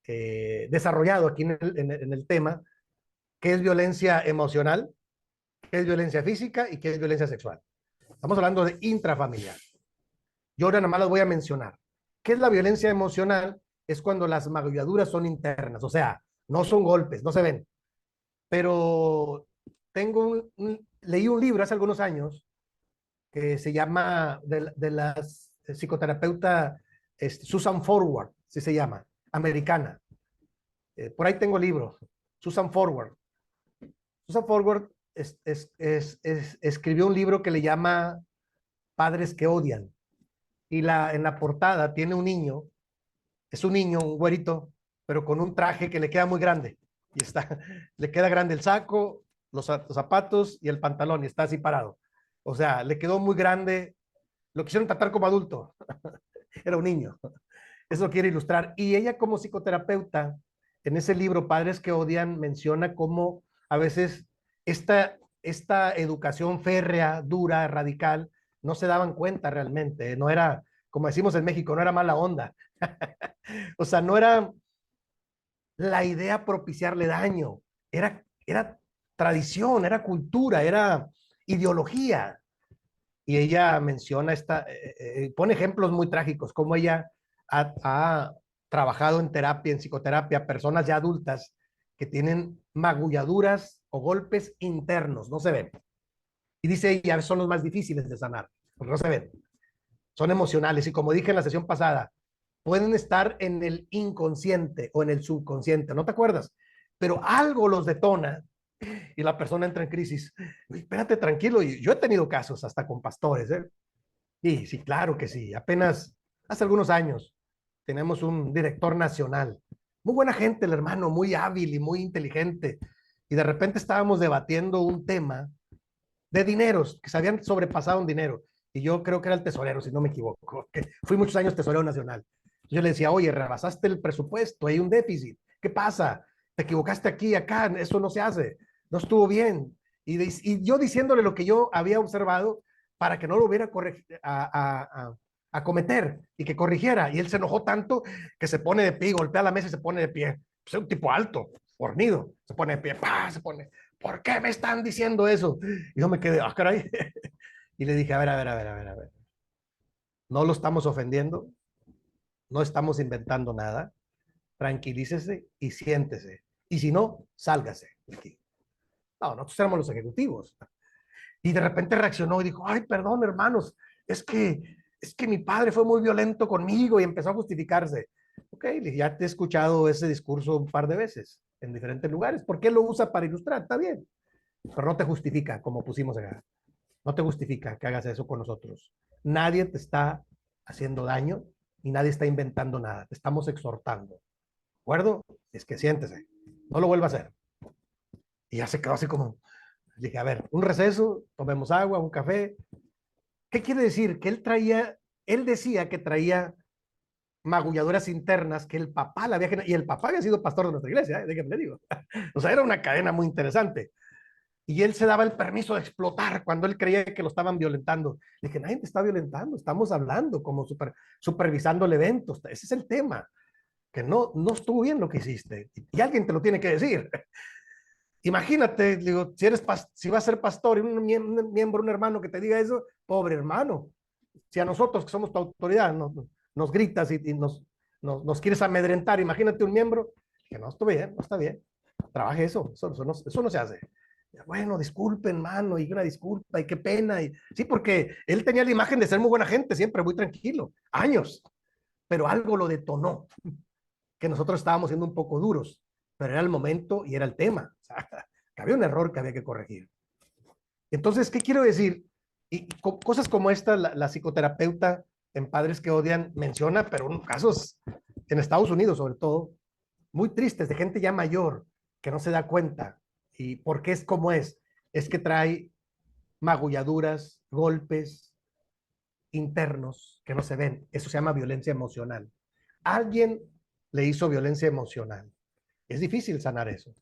desarrollado aquí en el tema, qué es violencia emocional, qué es violencia física y qué es violencia sexual. Estamos hablando de intrafamiliar. Yo ahora nada más las voy a mencionar. ¿Qué es la violencia emocional? Es cuando las magulladuras son internas, o sea, no son golpes, no se ven. Pero leí un libro hace algunos años que se llama de la psicoterapeuta Susan Forward, así se llama, americana. Por ahí tengo el libro, Susan Forward. Susan Forward escribió un libro que le llama Padres que odian. Y en la portada tiene un niño, es un niño, un güerito, pero con un traje que le queda muy grande. Y le queda grande el saco, los zapatos y el pantalón y está así parado. O sea, le quedó muy grande, lo quisieron tratar como adulto, era un niño. Eso quiere ilustrar. Y ella como psicoterapeuta, en ese libro, Padres que Odian, menciona cómo a veces esta educación férrea, dura, radical, no se daban cuenta realmente, no era, como decimos en México, no era mala onda. O sea, no era la idea propiciarle daño, era tradición, era cultura, era ideología. Y ella menciona pone ejemplos muy trágicos, como ella ha trabajado en terapia, en psicoterapia, personas ya adultas que tienen magulladuras o golpes internos, no se ven. Y dice ella, son los más difíciles de sanar, porque no se ven. Son emocionales y como dije en la sesión pasada, pueden estar en el inconsciente o en el subconsciente, ¿no te acuerdas? Pero algo los detona y la persona entra en crisis. Espérate, tranquilo, y yo he tenido casos hasta con pastores, ¿eh? Y sí, claro que sí. Apenas hace algunos años tenemos un director nacional, muy buena gente el hermano, muy hábil y muy inteligente. Y de repente estábamos debatiendo un tema de dineros, que se habían sobrepasado un dinero. Y yo creo que era el tesorero, si no me equivoco, que fui muchos años tesorero nacional. Yo le decía, oye, rebasaste el presupuesto, hay un déficit. ¿Qué pasa? Te equivocaste aquí, acá, eso no se hace. No estuvo bien. Y yo diciéndole lo que yo había observado para que no lo hubiera a cometer y que corrigiera. Y él se enojó tanto que se pone de pie, golpea la mesa y se pone de pie. Pues es un tipo alto, fornido. Se pone de pie, ¡pah! Se pone, ¿por qué me están diciendo eso? Y yo me quedé, ah, caray. Y le dije, a ver. No lo estamos ofendiendo, no estamos inventando nada. Tranquilícese y siéntese. Y si no, sálgase de aquí. No, nosotros éramos los ejecutivos. Y de repente reaccionó y dijo, ay, perdón, hermanos, es que mi padre fue muy violento conmigo y empezó a justificarse. Ok, ya te he escuchado ese discurso un par de veces en diferentes lugares. ¿Por qué lo usa para ilustrar? Está bien, pero no te justifica, como pusimos acá. No te justifica que hagas eso con nosotros. Nadie te está haciendo daño y nadie está inventando nada. Te estamos exhortando. ¿De acuerdo? Es que siéntese. No lo vuelva a hacer. Y ya se quedó así como, dije, a ver, un receso, tomemos agua, un café. ¿Qué quiere decir? Que él decía que traía magulladuras internas que el papá la había generado, y el papá había sido pastor de nuestra iglesia, ¿eh? Déjenme le digo. O sea, era una cadena muy interesante. Y él se daba el permiso de explotar cuando él creía que lo estaban violentando. Le dije, nadie te está violentando, estamos hablando como supervisando el evento. Ese es el tema, que no estuvo bien lo que hiciste. Y alguien te lo tiene que decir. Imagínate, digo, si vas a ser pastor y un miembro, un hermano que te diga eso, pobre hermano. Si a nosotros que somos tu autoridad nos gritas y nos quieres amedrentar, imagínate un miembro que no está bien, no está bien. Trabaje eso no se hace. Bueno, disculpen, mano, y una disculpa, y qué pena. Sí, porque él tenía la imagen de ser muy buena gente, siempre muy tranquilo, años, pero algo lo detonó, que nosotros estábamos siendo un poco duros, pero era el momento y era el tema. O sea, que había un error que había que corregir. Entonces, ¿qué quiero decir? Y cosas como esta, la psicoterapeuta en Padres que Odian menciona, pero en casos en Estados Unidos sobre todo, muy tristes, de gente ya mayor que no se da cuenta. ¿Y por qué es como es? Es que trae magulladuras, golpes internos que no se ven. Eso se llama violencia emocional. Alguien le hizo violencia emocional. Es difícil sanar eso.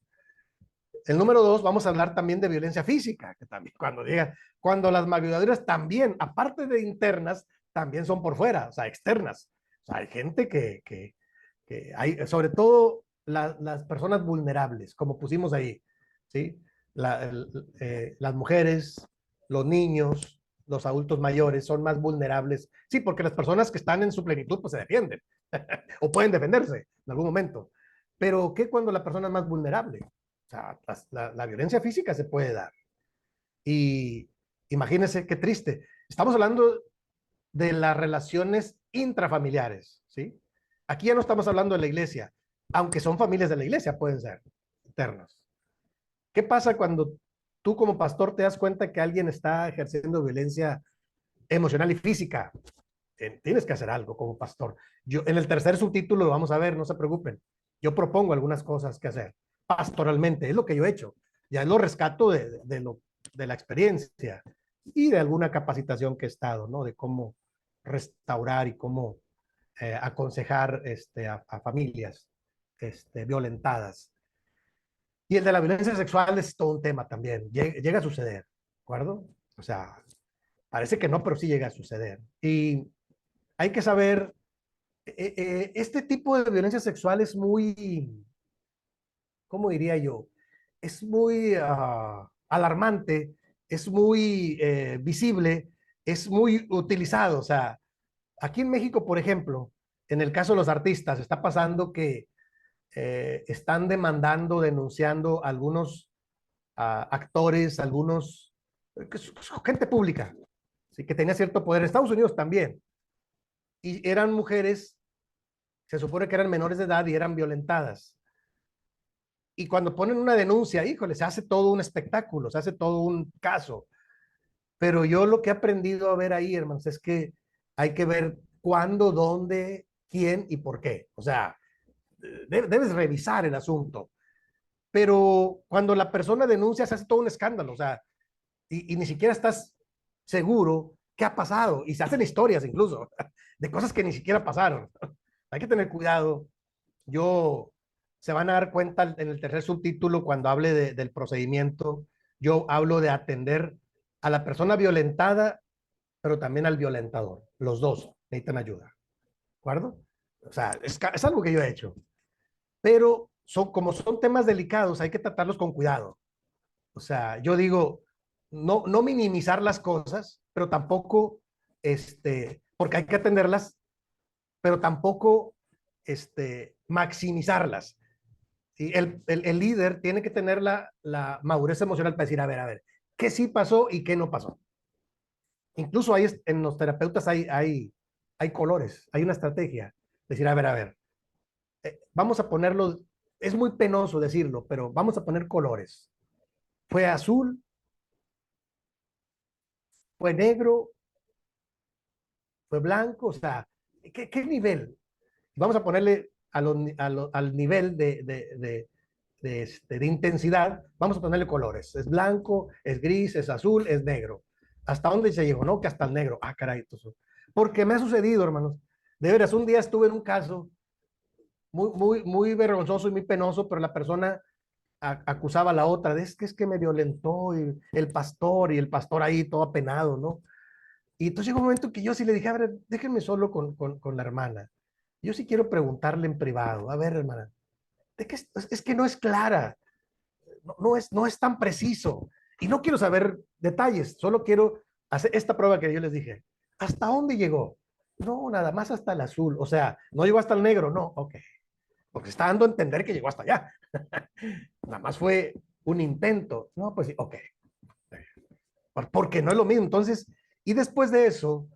El número 2, vamos a hablar también de violencia física, que también cuando las magulladuras también, aparte de internas, también son por fuera, o sea, externas. O sea, hay gente que hay, sobre todo las personas vulnerables, como pusimos ahí, ¿sí? Las mujeres, los niños, los adultos mayores son más vulnerables. Sí, porque las personas que están en su plenitud, pues se defienden o pueden defenderse en algún momento. Pero ¿qué cuando la persona es más vulnerable? O sea, la violencia física se puede dar. Y imagínense qué triste. Estamos hablando de las relaciones intrafamiliares, ¿sí? Aquí ya no estamos hablando de la iglesia, aunque son familias de la iglesia, pueden ser internas. ¿Qué pasa cuando tú como pastor te das cuenta que alguien está ejerciendo violencia emocional y física? Tienes que hacer algo como pastor. En el tercer subtítulo lo vamos a ver, no se preocupen. Yo propongo algunas cosas que hacer pastoralmente, es lo que yo he hecho. ya lo rescato de la experiencia y de alguna capacitación que he estado, ¿no? De cómo restaurar y cómo aconsejar a familias violentadas. Y el de la violencia sexual es todo un tema también. Llega a suceder, ¿de acuerdo? O sea, parece que no, pero sí llega a suceder. Y hay que saber, este tipo de violencia sexual es muy, ¿cómo diría yo? Es muy alarmante, es muy visible, es muy utilizado. O sea, aquí en México, por ejemplo, en el caso de los artistas, está pasando que están demandando, denunciando a algunos actores, algunos, gente pública, ¿sí? Que tenía cierto poder. En Estados Unidos también. Y eran mujeres, se supone que eran menores de edad y eran violentadas. Y cuando ponen una denuncia, híjole, se hace todo un espectáculo, se hace todo un caso. Pero yo lo que he aprendido a ver ahí, hermanos, es que hay que ver cuándo, dónde, quién y por qué. O sea, debes revisar el asunto. Pero cuando la persona denuncia, se hace todo un escándalo. O sea, y ni siquiera estás seguro qué ha pasado. Y se hacen historias incluso de cosas que ni siquiera pasaron. Hay que tener cuidado. Yo, se van a dar cuenta en el tercer subtítulo cuando hable del procedimiento. Yo hablo de atender a la persona violentada, pero también al violentador. Los dos necesitan ayuda. ¿De acuerdo? O sea, es algo que yo he hecho. Pero como son temas delicados, hay que tratarlos con cuidado. O sea, yo digo, no minimizar las cosas, pero tampoco, porque hay que atenderlas, pero tampoco, maximizarlas. ¿Sí? El líder tiene que tener la madurez emocional para decir, a ver, ¿qué sí pasó y qué no pasó? Incluso ahí en los terapeutas hay colores, hay una estrategia. Decir, a ver, vamos a ponerlo, es muy penoso decirlo, pero vamos a poner colores. Fue azul, fue negro, fue blanco, o sea, ¿qué nivel? Vamos a ponerle al nivel de intensidad, vamos a ponerle colores. Es blanco, es gris, es azul, es negro. ¿Hasta dónde se llegó? No, que hasta el negro. Ah, caray. Entonces, porque me ha sucedido, hermanos. De veras, un día estuve en un caso muy vergonzoso y muy penoso, pero la persona acusaba a la otra de es que me violentó y el pastor ahí todo apenado, ¿no? Y entonces llegó un momento que yo sí le dije, a ver, déjenme solo con la hermana. Yo sí quiero preguntarle en privado, a ver, hermana, ¿de qué es que no es clara, no es tan preciso. Y no quiero saber detalles, solo quiero hacer esta prueba que yo les dije. ¿Hasta dónde llegó? No, nada más hasta el azul. O sea, no llegó hasta el negro, no, ok. Porque está dando a entender que llegó hasta allá. Nada más fue un intento. No, pues sí, ok. Porque no es lo mismo. Entonces, y después de eso,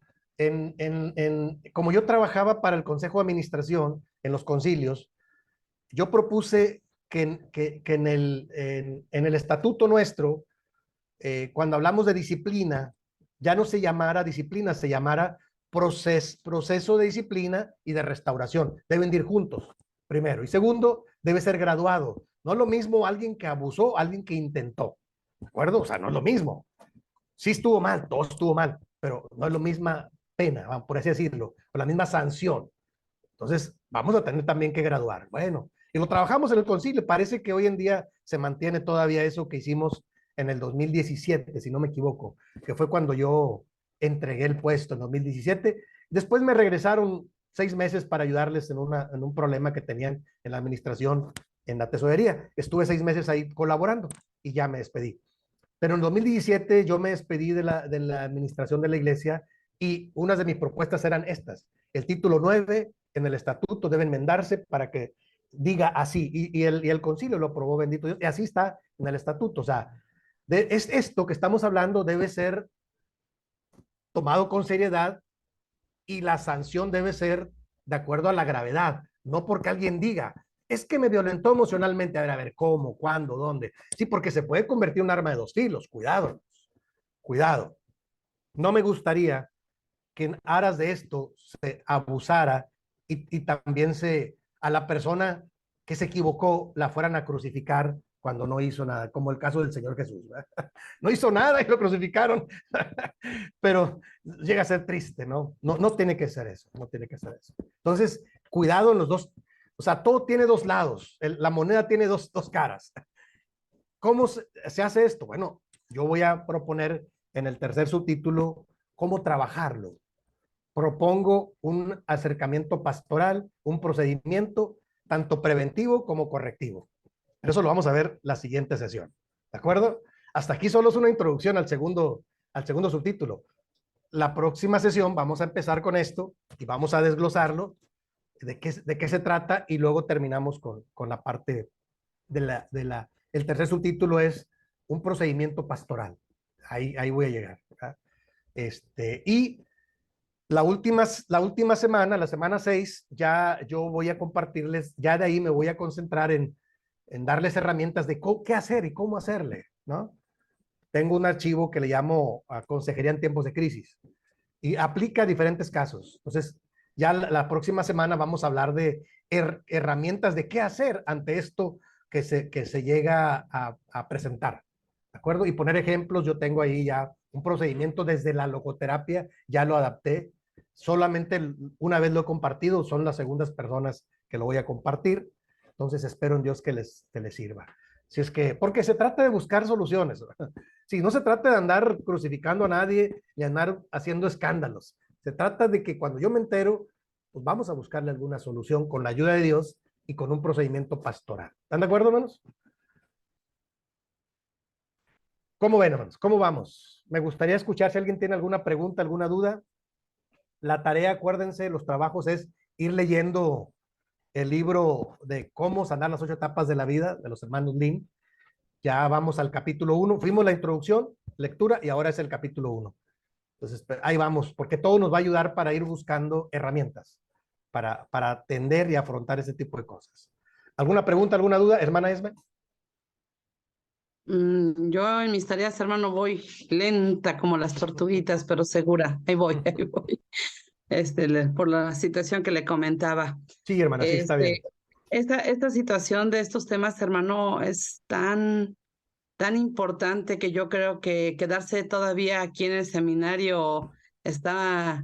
como yo trabajaba para el Consejo de Administración, en los concilios, yo propuse que en el estatuto nuestro, cuando hablamos de disciplina, ya no se llamara disciplina, se llamara proceso de disciplina y de restauración. Deben ir juntos, primero. Y segundo, debe ser graduado. No es lo mismo alguien que abusó, alguien que intentó. ¿De acuerdo? O sea, no es lo mismo. Sí estuvo mal, todo estuvo mal, pero no es la misma pena, por así decirlo, o la misma sanción. Entonces, vamos a tener también que graduar. Bueno, y lo trabajamos en el concilio. Parece que hoy en día se mantiene todavía eso que hicimos en el 2017, si no me equivoco, que fue cuando yo entregué el puesto en 2017. Después me regresaron 6 meses para ayudarles en un problema que tenían en la administración, en la tesorería. Estuve 6 meses ahí colaborando y ya me despedí. Pero en 2017 yo me despedí de la administración de la iglesia y unas de mis propuestas eran estas. El título 9 en el estatuto debe enmendarse para que diga así. Y el concilio lo aprobó, bendito Dios. Y así está en el estatuto. O sea, es esto que estamos hablando debe ser tomado con seriedad y la sanción debe ser de acuerdo a la gravedad. No porque alguien diga, es que me violentó emocionalmente. A ver, ¿cómo? ¿Cuándo? ¿Dónde? Sí, porque se puede convertir en un arma de dos filos. Cuidado, cuidado. No me gustaría que en aras de esto se abusara y también a la persona que se equivocó la fueran a crucificar cuando no hizo nada, como el caso del Señor Jesús, ¿verdad? No hizo nada y lo crucificaron, pero llega a ser triste, ¿no? No tiene que ser eso, no tiene que ser eso. Entonces, cuidado en los dos, o sea, todo tiene dos lados, la moneda tiene dos caras. ¿Cómo se hace esto? Bueno, yo voy a proponer en el tercer subtítulo cómo trabajarlo. Propongo un acercamiento pastoral, un procedimiento tanto preventivo como correctivo. Eso lo vamos a ver la siguiente sesión. ¿De acuerdo? Hasta aquí solo es una introducción al segundo subtítulo. La próxima sesión vamos a empezar con esto y vamos a desglosarlo, de qué se trata, y luego terminamos con la parte el tercer subtítulo es un procedimiento pastoral. Ahí voy a llegar, ¿verdad? Y la última semana, la semana 6, ya yo voy a compartirles, ya de ahí me voy a concentrar en darles herramientas de qué hacer y cómo hacerle, ¿no? Tengo un archivo que le llamo a Consejería en Tiempos de Crisis y aplica a diferentes casos. Entonces, ya la próxima semana vamos a hablar de herramientas de qué hacer ante esto que se llega a presentar, ¿de acuerdo? Y poner ejemplos. Yo tengo ahí ya un procedimiento desde la logoterapia, ya lo adapté. Solamente una vez lo he compartido, son las segundas personas que lo voy a compartir. Entonces espero en Dios que les sirva. Si es que, porque se trata de buscar soluciones. Si no se trata de andar crucificando a nadie ni andar haciendo escándalos. Se trata de que cuando yo me entero, pues vamos a buscarle alguna solución con la ayuda de Dios y con un procedimiento pastoral. ¿Están de acuerdo, hermanos? ¿Cómo ven, hermanos? ¿Cómo vamos? Me gustaría escuchar si alguien tiene alguna pregunta, alguna duda. La tarea, acuérdense, los trabajos es ir leyendo el libro de Cómo sanar las 8 etapas de la vida de los hermanos Lim. Ya vamos al capítulo 1. Fuimos la introducción, lectura, y ahora es el capítulo 1. Entonces, ahí vamos, porque todo nos va a ayudar para ir buscando herramientas para atender y afrontar ese tipo de cosas. ¿Alguna pregunta, alguna duda, hermana Esme? Yo en mis tareas, hermano, voy lenta como las tortuguitas, pero segura. Ahí voy, ahí voy. Por la situación que le comentaba. Sí, hermana, sí, está bien. Esta situación de estos temas, hermano, es tan importante que yo creo que quedarse todavía aquí en el seminario está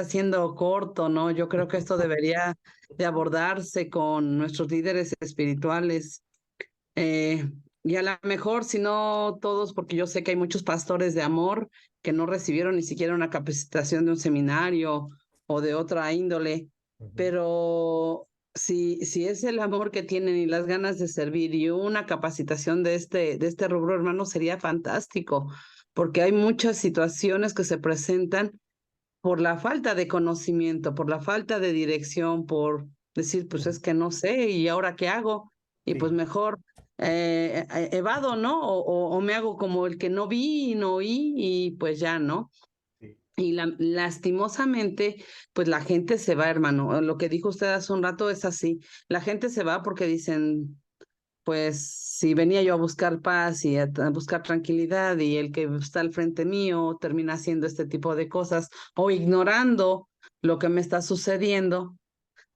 siendo corto, ¿no? Yo creo que esto debería de abordarse con nuestros líderes espirituales. Y a lo mejor, si no todos, porque yo sé que hay muchos pastores de amor que no recibieron ni siquiera una capacitación de un seminario o de otra índole, pero si es el amor que tienen y las ganas de servir y una capacitación de este rubro, hermano, sería fantástico, porque hay muchas situaciones que se presentan por la falta de conocimiento, por la falta de dirección, por decir, pues es que no sé, ¿y ahora qué hago? Y pues mejor evado, ¿no? O me hago como el que no vi y no oí y pues ya, ¿no? Y lastimosamente, pues la gente se va, hermano. Lo que dijo usted hace un rato es así. La gente se va porque dicen, pues si venía yo a buscar paz y a buscar tranquilidad y el que está al frente mío termina haciendo este tipo de cosas o ignorando lo que me está sucediendo,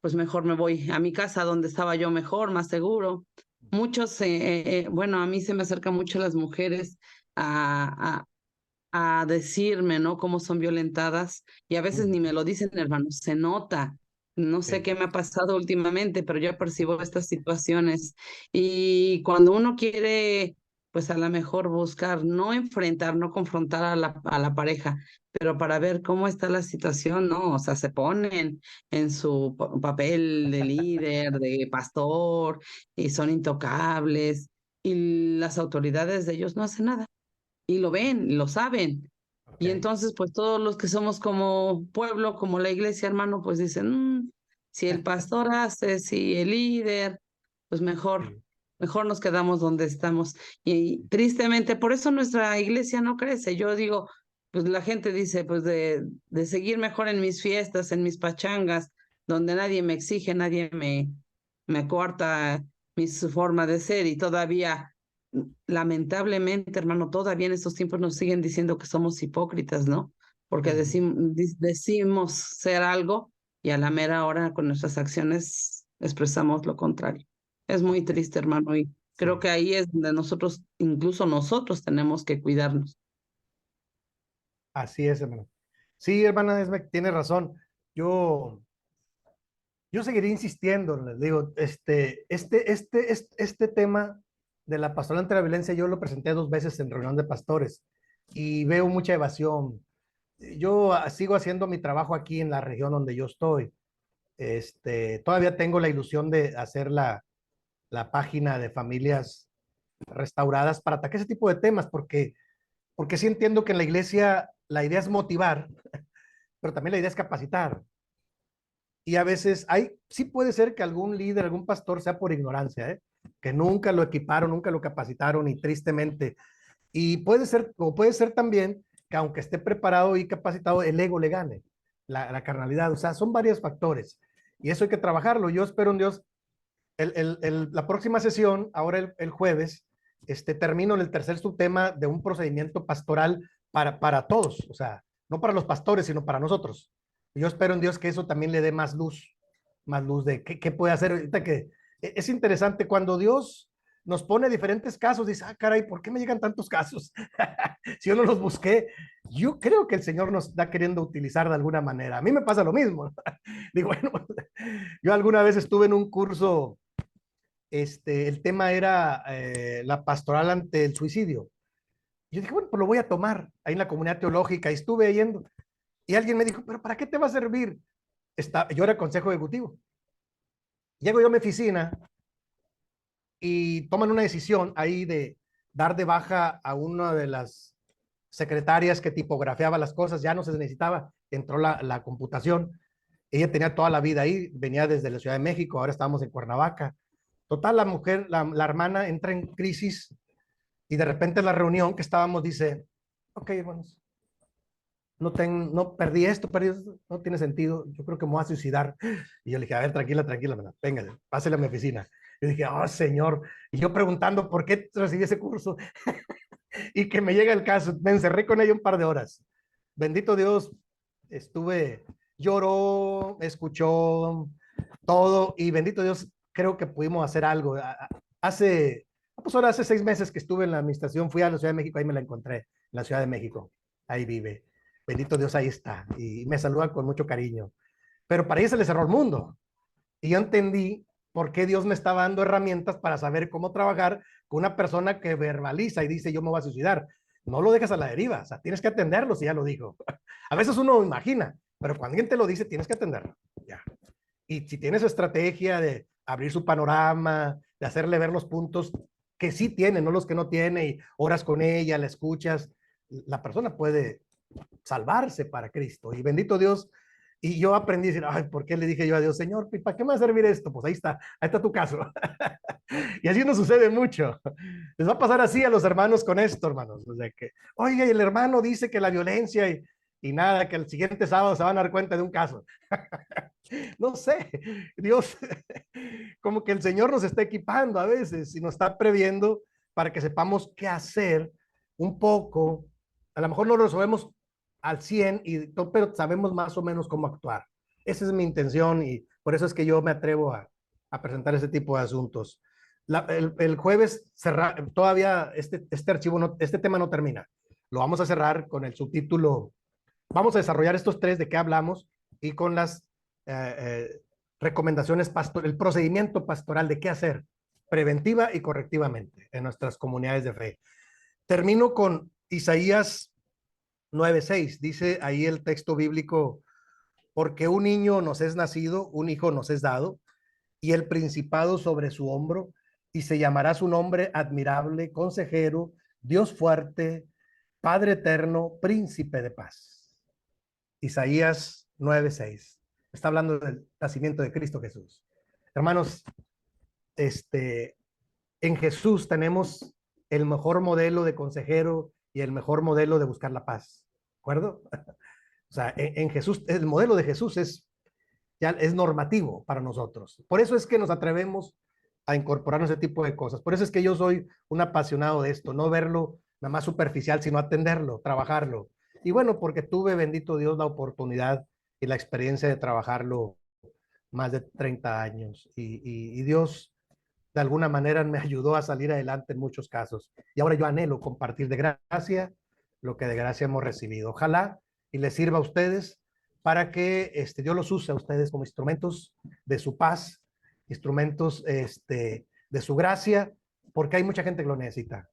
pues mejor me voy a mi casa donde estaba yo mejor, más seguro. Muchos, bueno, a mí se me acercan mucho las mujeres a decirme, ¿no? Cómo son violentadas y a veces ni me lo dicen, hermano, se nota. No sé qué me ha pasado últimamente, pero yo percibo estas situaciones. Y cuando uno quiere, pues a lo mejor buscar, no enfrentar, no confrontar a la pareja, pero para ver cómo está la situación, ¿no? O sea, se ponen en su papel de líder, de pastor, y son intocables, y las autoridades de ellos no hacen nada y lo ven, lo saben. Y entonces, pues todos los que somos como pueblo, como la iglesia, hermano, pues dicen, si el pastor hace, si el líder, pues mejor nos quedamos donde estamos. Y tristemente, por eso nuestra iglesia no crece. Yo digo, pues la gente dice, pues de seguir mejor en mis fiestas, en mis pachangas, donde nadie me exige, nadie me corta mi forma de ser y todavía lamentablemente, hermano, todavía en estos tiempos nos siguen diciendo que somos hipócritas, ¿no? Porque decimos ser algo y a la mera hora con nuestras acciones expresamos lo contrario. Es muy triste, hermano, y Creo Sí. que ahí es donde nosotros, incluso nosotros, tenemos que cuidarnos. Así es, hermano. Sí, hermana Esme, tiene razón. Yo, yo seguiré insistiendo, les digo, este tema de la pastoral ante la violencia, yo lo presenté 2 veces en reunión de pastores y veo mucha evasión. Yo sigo haciendo mi trabajo aquí en la región donde yo estoy. Todavía tengo la ilusión de hacer la página de familias restauradas para atacar ese tipo de temas, porque sí entiendo que en la iglesia la idea es motivar, pero también la idea es capacitar. Y a veces sí puede ser que algún líder, algún pastor sea por ignorancia, ¿eh? Que nunca lo equiparon, nunca lo capacitaron y tristemente. Y puede ser, o puede ser también que aunque esté preparado y capacitado, el ego le gane, la carnalidad. O sea, son varios factores. Y eso hay que trabajarlo. Yo espero en Dios. La próxima sesión, ahora el jueves, termino en el tercer subtema de un procedimiento pastoral para todos, o sea, no para los pastores, sino para nosotros. Yo espero en Dios que eso también le dé más luz de qué puede hacer. Ahorita que es interesante cuando Dios nos pone diferentes casos, dice, ah, caray, ¿por qué me llegan tantos casos? Si yo no los busqué, yo creo que el Señor nos está queriendo utilizar de alguna manera. A mí me pasa lo mismo. Digo, bueno, yo alguna vez estuve en un curso, el tema era la pastoral ante el suicidio. Yo dije, bueno, pues lo voy a tomar ahí en la comunidad teológica y estuve yendo. Y alguien me dijo, pero ¿para qué te va a servir? Yo era consejo ejecutivo. Llego yo a mi oficina y toman una decisión ahí de dar de baja a una de las secretarias que tipografiaba las cosas, ya no se necesitaba, entró la computación. Ella tenía toda la vida ahí, venía desde la Ciudad de México, ahora estamos en Cuernavaca. Total, la mujer, la hermana entra en crisis y de repente en la reunión que estábamos dice, ok, hermanos, no perdí esto, no tiene sentido, yo creo que me voy a suicidar. Y yo le dije, a ver, tranquila, venga, pásale a mi oficina. Yo dije, oh, señor, y yo preguntando por qué recibí ese curso y que me llega el caso, me encerré con ella un par de horas. Bendito Dios, lloró, escuchó todo y bendito Dios, creo que pudimos hacer algo. Hace 6 meses que estuve en la administración, fui a la Ciudad de México, ahí me la encontré, en la Ciudad de México, ahí vive. Bendito Dios, ahí está. Y me saluda con mucho cariño. Pero para ella se le cerró el mundo. Y yo entendí por qué Dios me estaba dando herramientas para saber cómo trabajar con una persona que verbaliza y dice, yo me voy a suicidar. No lo dejas a la deriva, o sea, tienes que atenderlo si ya lo dijo. A veces uno imagina, pero cuando alguien te lo dice, tienes que atenderlo. Ya. Y si tienes estrategia de abrir su panorama, de hacerle ver los puntos que sí tiene, no los que no tiene, y oras con ella, la escuchas, la persona puede salvarse para Cristo. Y bendito Dios. Y yo aprendí a decir, ay, ¿por qué le dije yo a Dios, Señor, ¿para qué me va a servir esto? Pues ahí está tu caso. Y así nos sucede mucho. Les va a pasar así a los hermanos con esto, hermanos. O sea que, oye, el hermano dice que la violencia y nada, que el siguiente sábado se van a dar cuenta de un caso. No sé, Dios, como que el Señor nos está equipando a veces y nos está previendo para que sepamos qué hacer un poco. A lo mejor no lo resolvemos al 100, pero sabemos más o menos cómo actuar. Esa es mi intención y por eso es que yo me atrevo a presentar ese tipo de asuntos. El jueves todavía este archivo, este tema no termina. Lo vamos a cerrar con el subtítulo. Vamos a desarrollar estos 3 de qué hablamos y con las recomendaciones el procedimiento pastoral de qué hacer preventiva y correctivamente en nuestras comunidades de fe. Termino con Isaías 9:6. Dice ahí el texto bíblico, porque un niño nos es nacido, un hijo nos es dado, y el principado sobre su hombro, y se llamará su nombre admirable, consejero, Dios fuerte, Padre eterno, príncipe de paz. Isaías 9:6. Está hablando del nacimiento de Cristo Jesús. Hermanos, en Jesús tenemos el mejor modelo de consejero y el mejor modelo de buscar la paz. ¿De acuerdo? O sea, en Jesús, el modelo de Jesús ya es normativo para nosotros. Por eso es que nos atrevemos a incorporar ese tipo de cosas. Por eso es que yo soy un apasionado de esto, no verlo nada más superficial, sino atenderlo, trabajarlo. Y bueno, porque tuve, bendito Dios, la oportunidad y la experiencia de trabajarlo más de 30 años. Y Dios de alguna manera me ayudó a salir adelante en muchos casos. Y ahora yo anhelo compartir de gracia lo que de gracia hemos recibido. Ojalá y les sirva a ustedes para que Dios los use a ustedes como instrumentos de su paz, instrumentos de su gracia, porque hay mucha gente que lo necesita.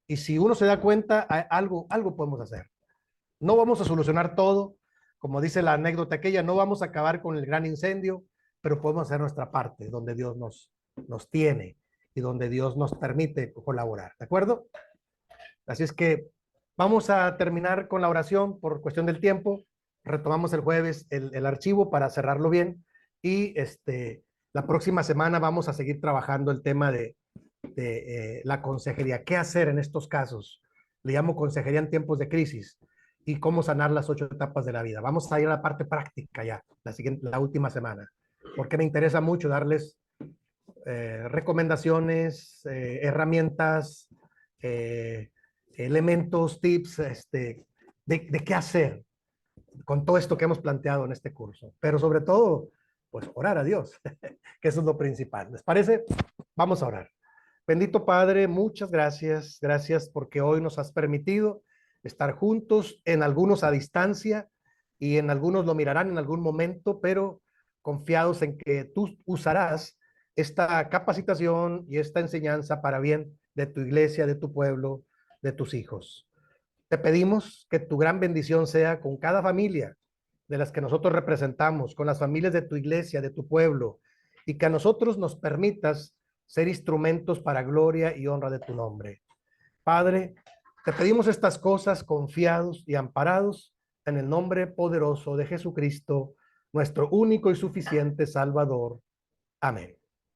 Y si uno se da cuenta, algo podemos hacer. No vamos a solucionar todo, como dice la anécdota aquella, no vamos a acabar con el gran incendio, pero podemos hacer nuestra parte, donde Dios nos tiene y donde Dios nos permite colaborar, ¿de acuerdo? Así es que vamos a terminar con la oración por cuestión del tiempo. Retomamos el jueves el archivo para cerrarlo bien y la próxima semana vamos a seguir trabajando el tema de la consejería. ¿Qué hacer en estos casos? Le llamo consejería en tiempos de crisis y cómo sanar las 8 etapas de la vida. Vamos a ir a la parte práctica ya, la última semana, porque me interesa mucho darles recomendaciones, herramientas, elementos, tips de qué hacer con todo esto que hemos planteado en este curso. Pero sobre todo, pues orar a Dios, que eso es lo principal. ¿Les parece? Vamos a orar. Bendito Padre, muchas gracias. Gracias porque hoy nos has permitido estar juntos, en algunos a distancia y en algunos lo mirarán en algún momento, pero confiados en que tú usarás esta capacitación y esta enseñanza para bien de tu iglesia, de tu pueblo, de tus hijos. Te pedimos que tu gran bendición sea con cada familia de las que nosotros representamos, con las familias de tu iglesia, de tu pueblo, y que a nosotros nos permitas ser instrumentos para gloria y honra de tu nombre. Padre, te pedimos estas cosas confiados y amparados en el nombre poderoso de Jesucristo, nuestro único y suficiente Salvador. Amén.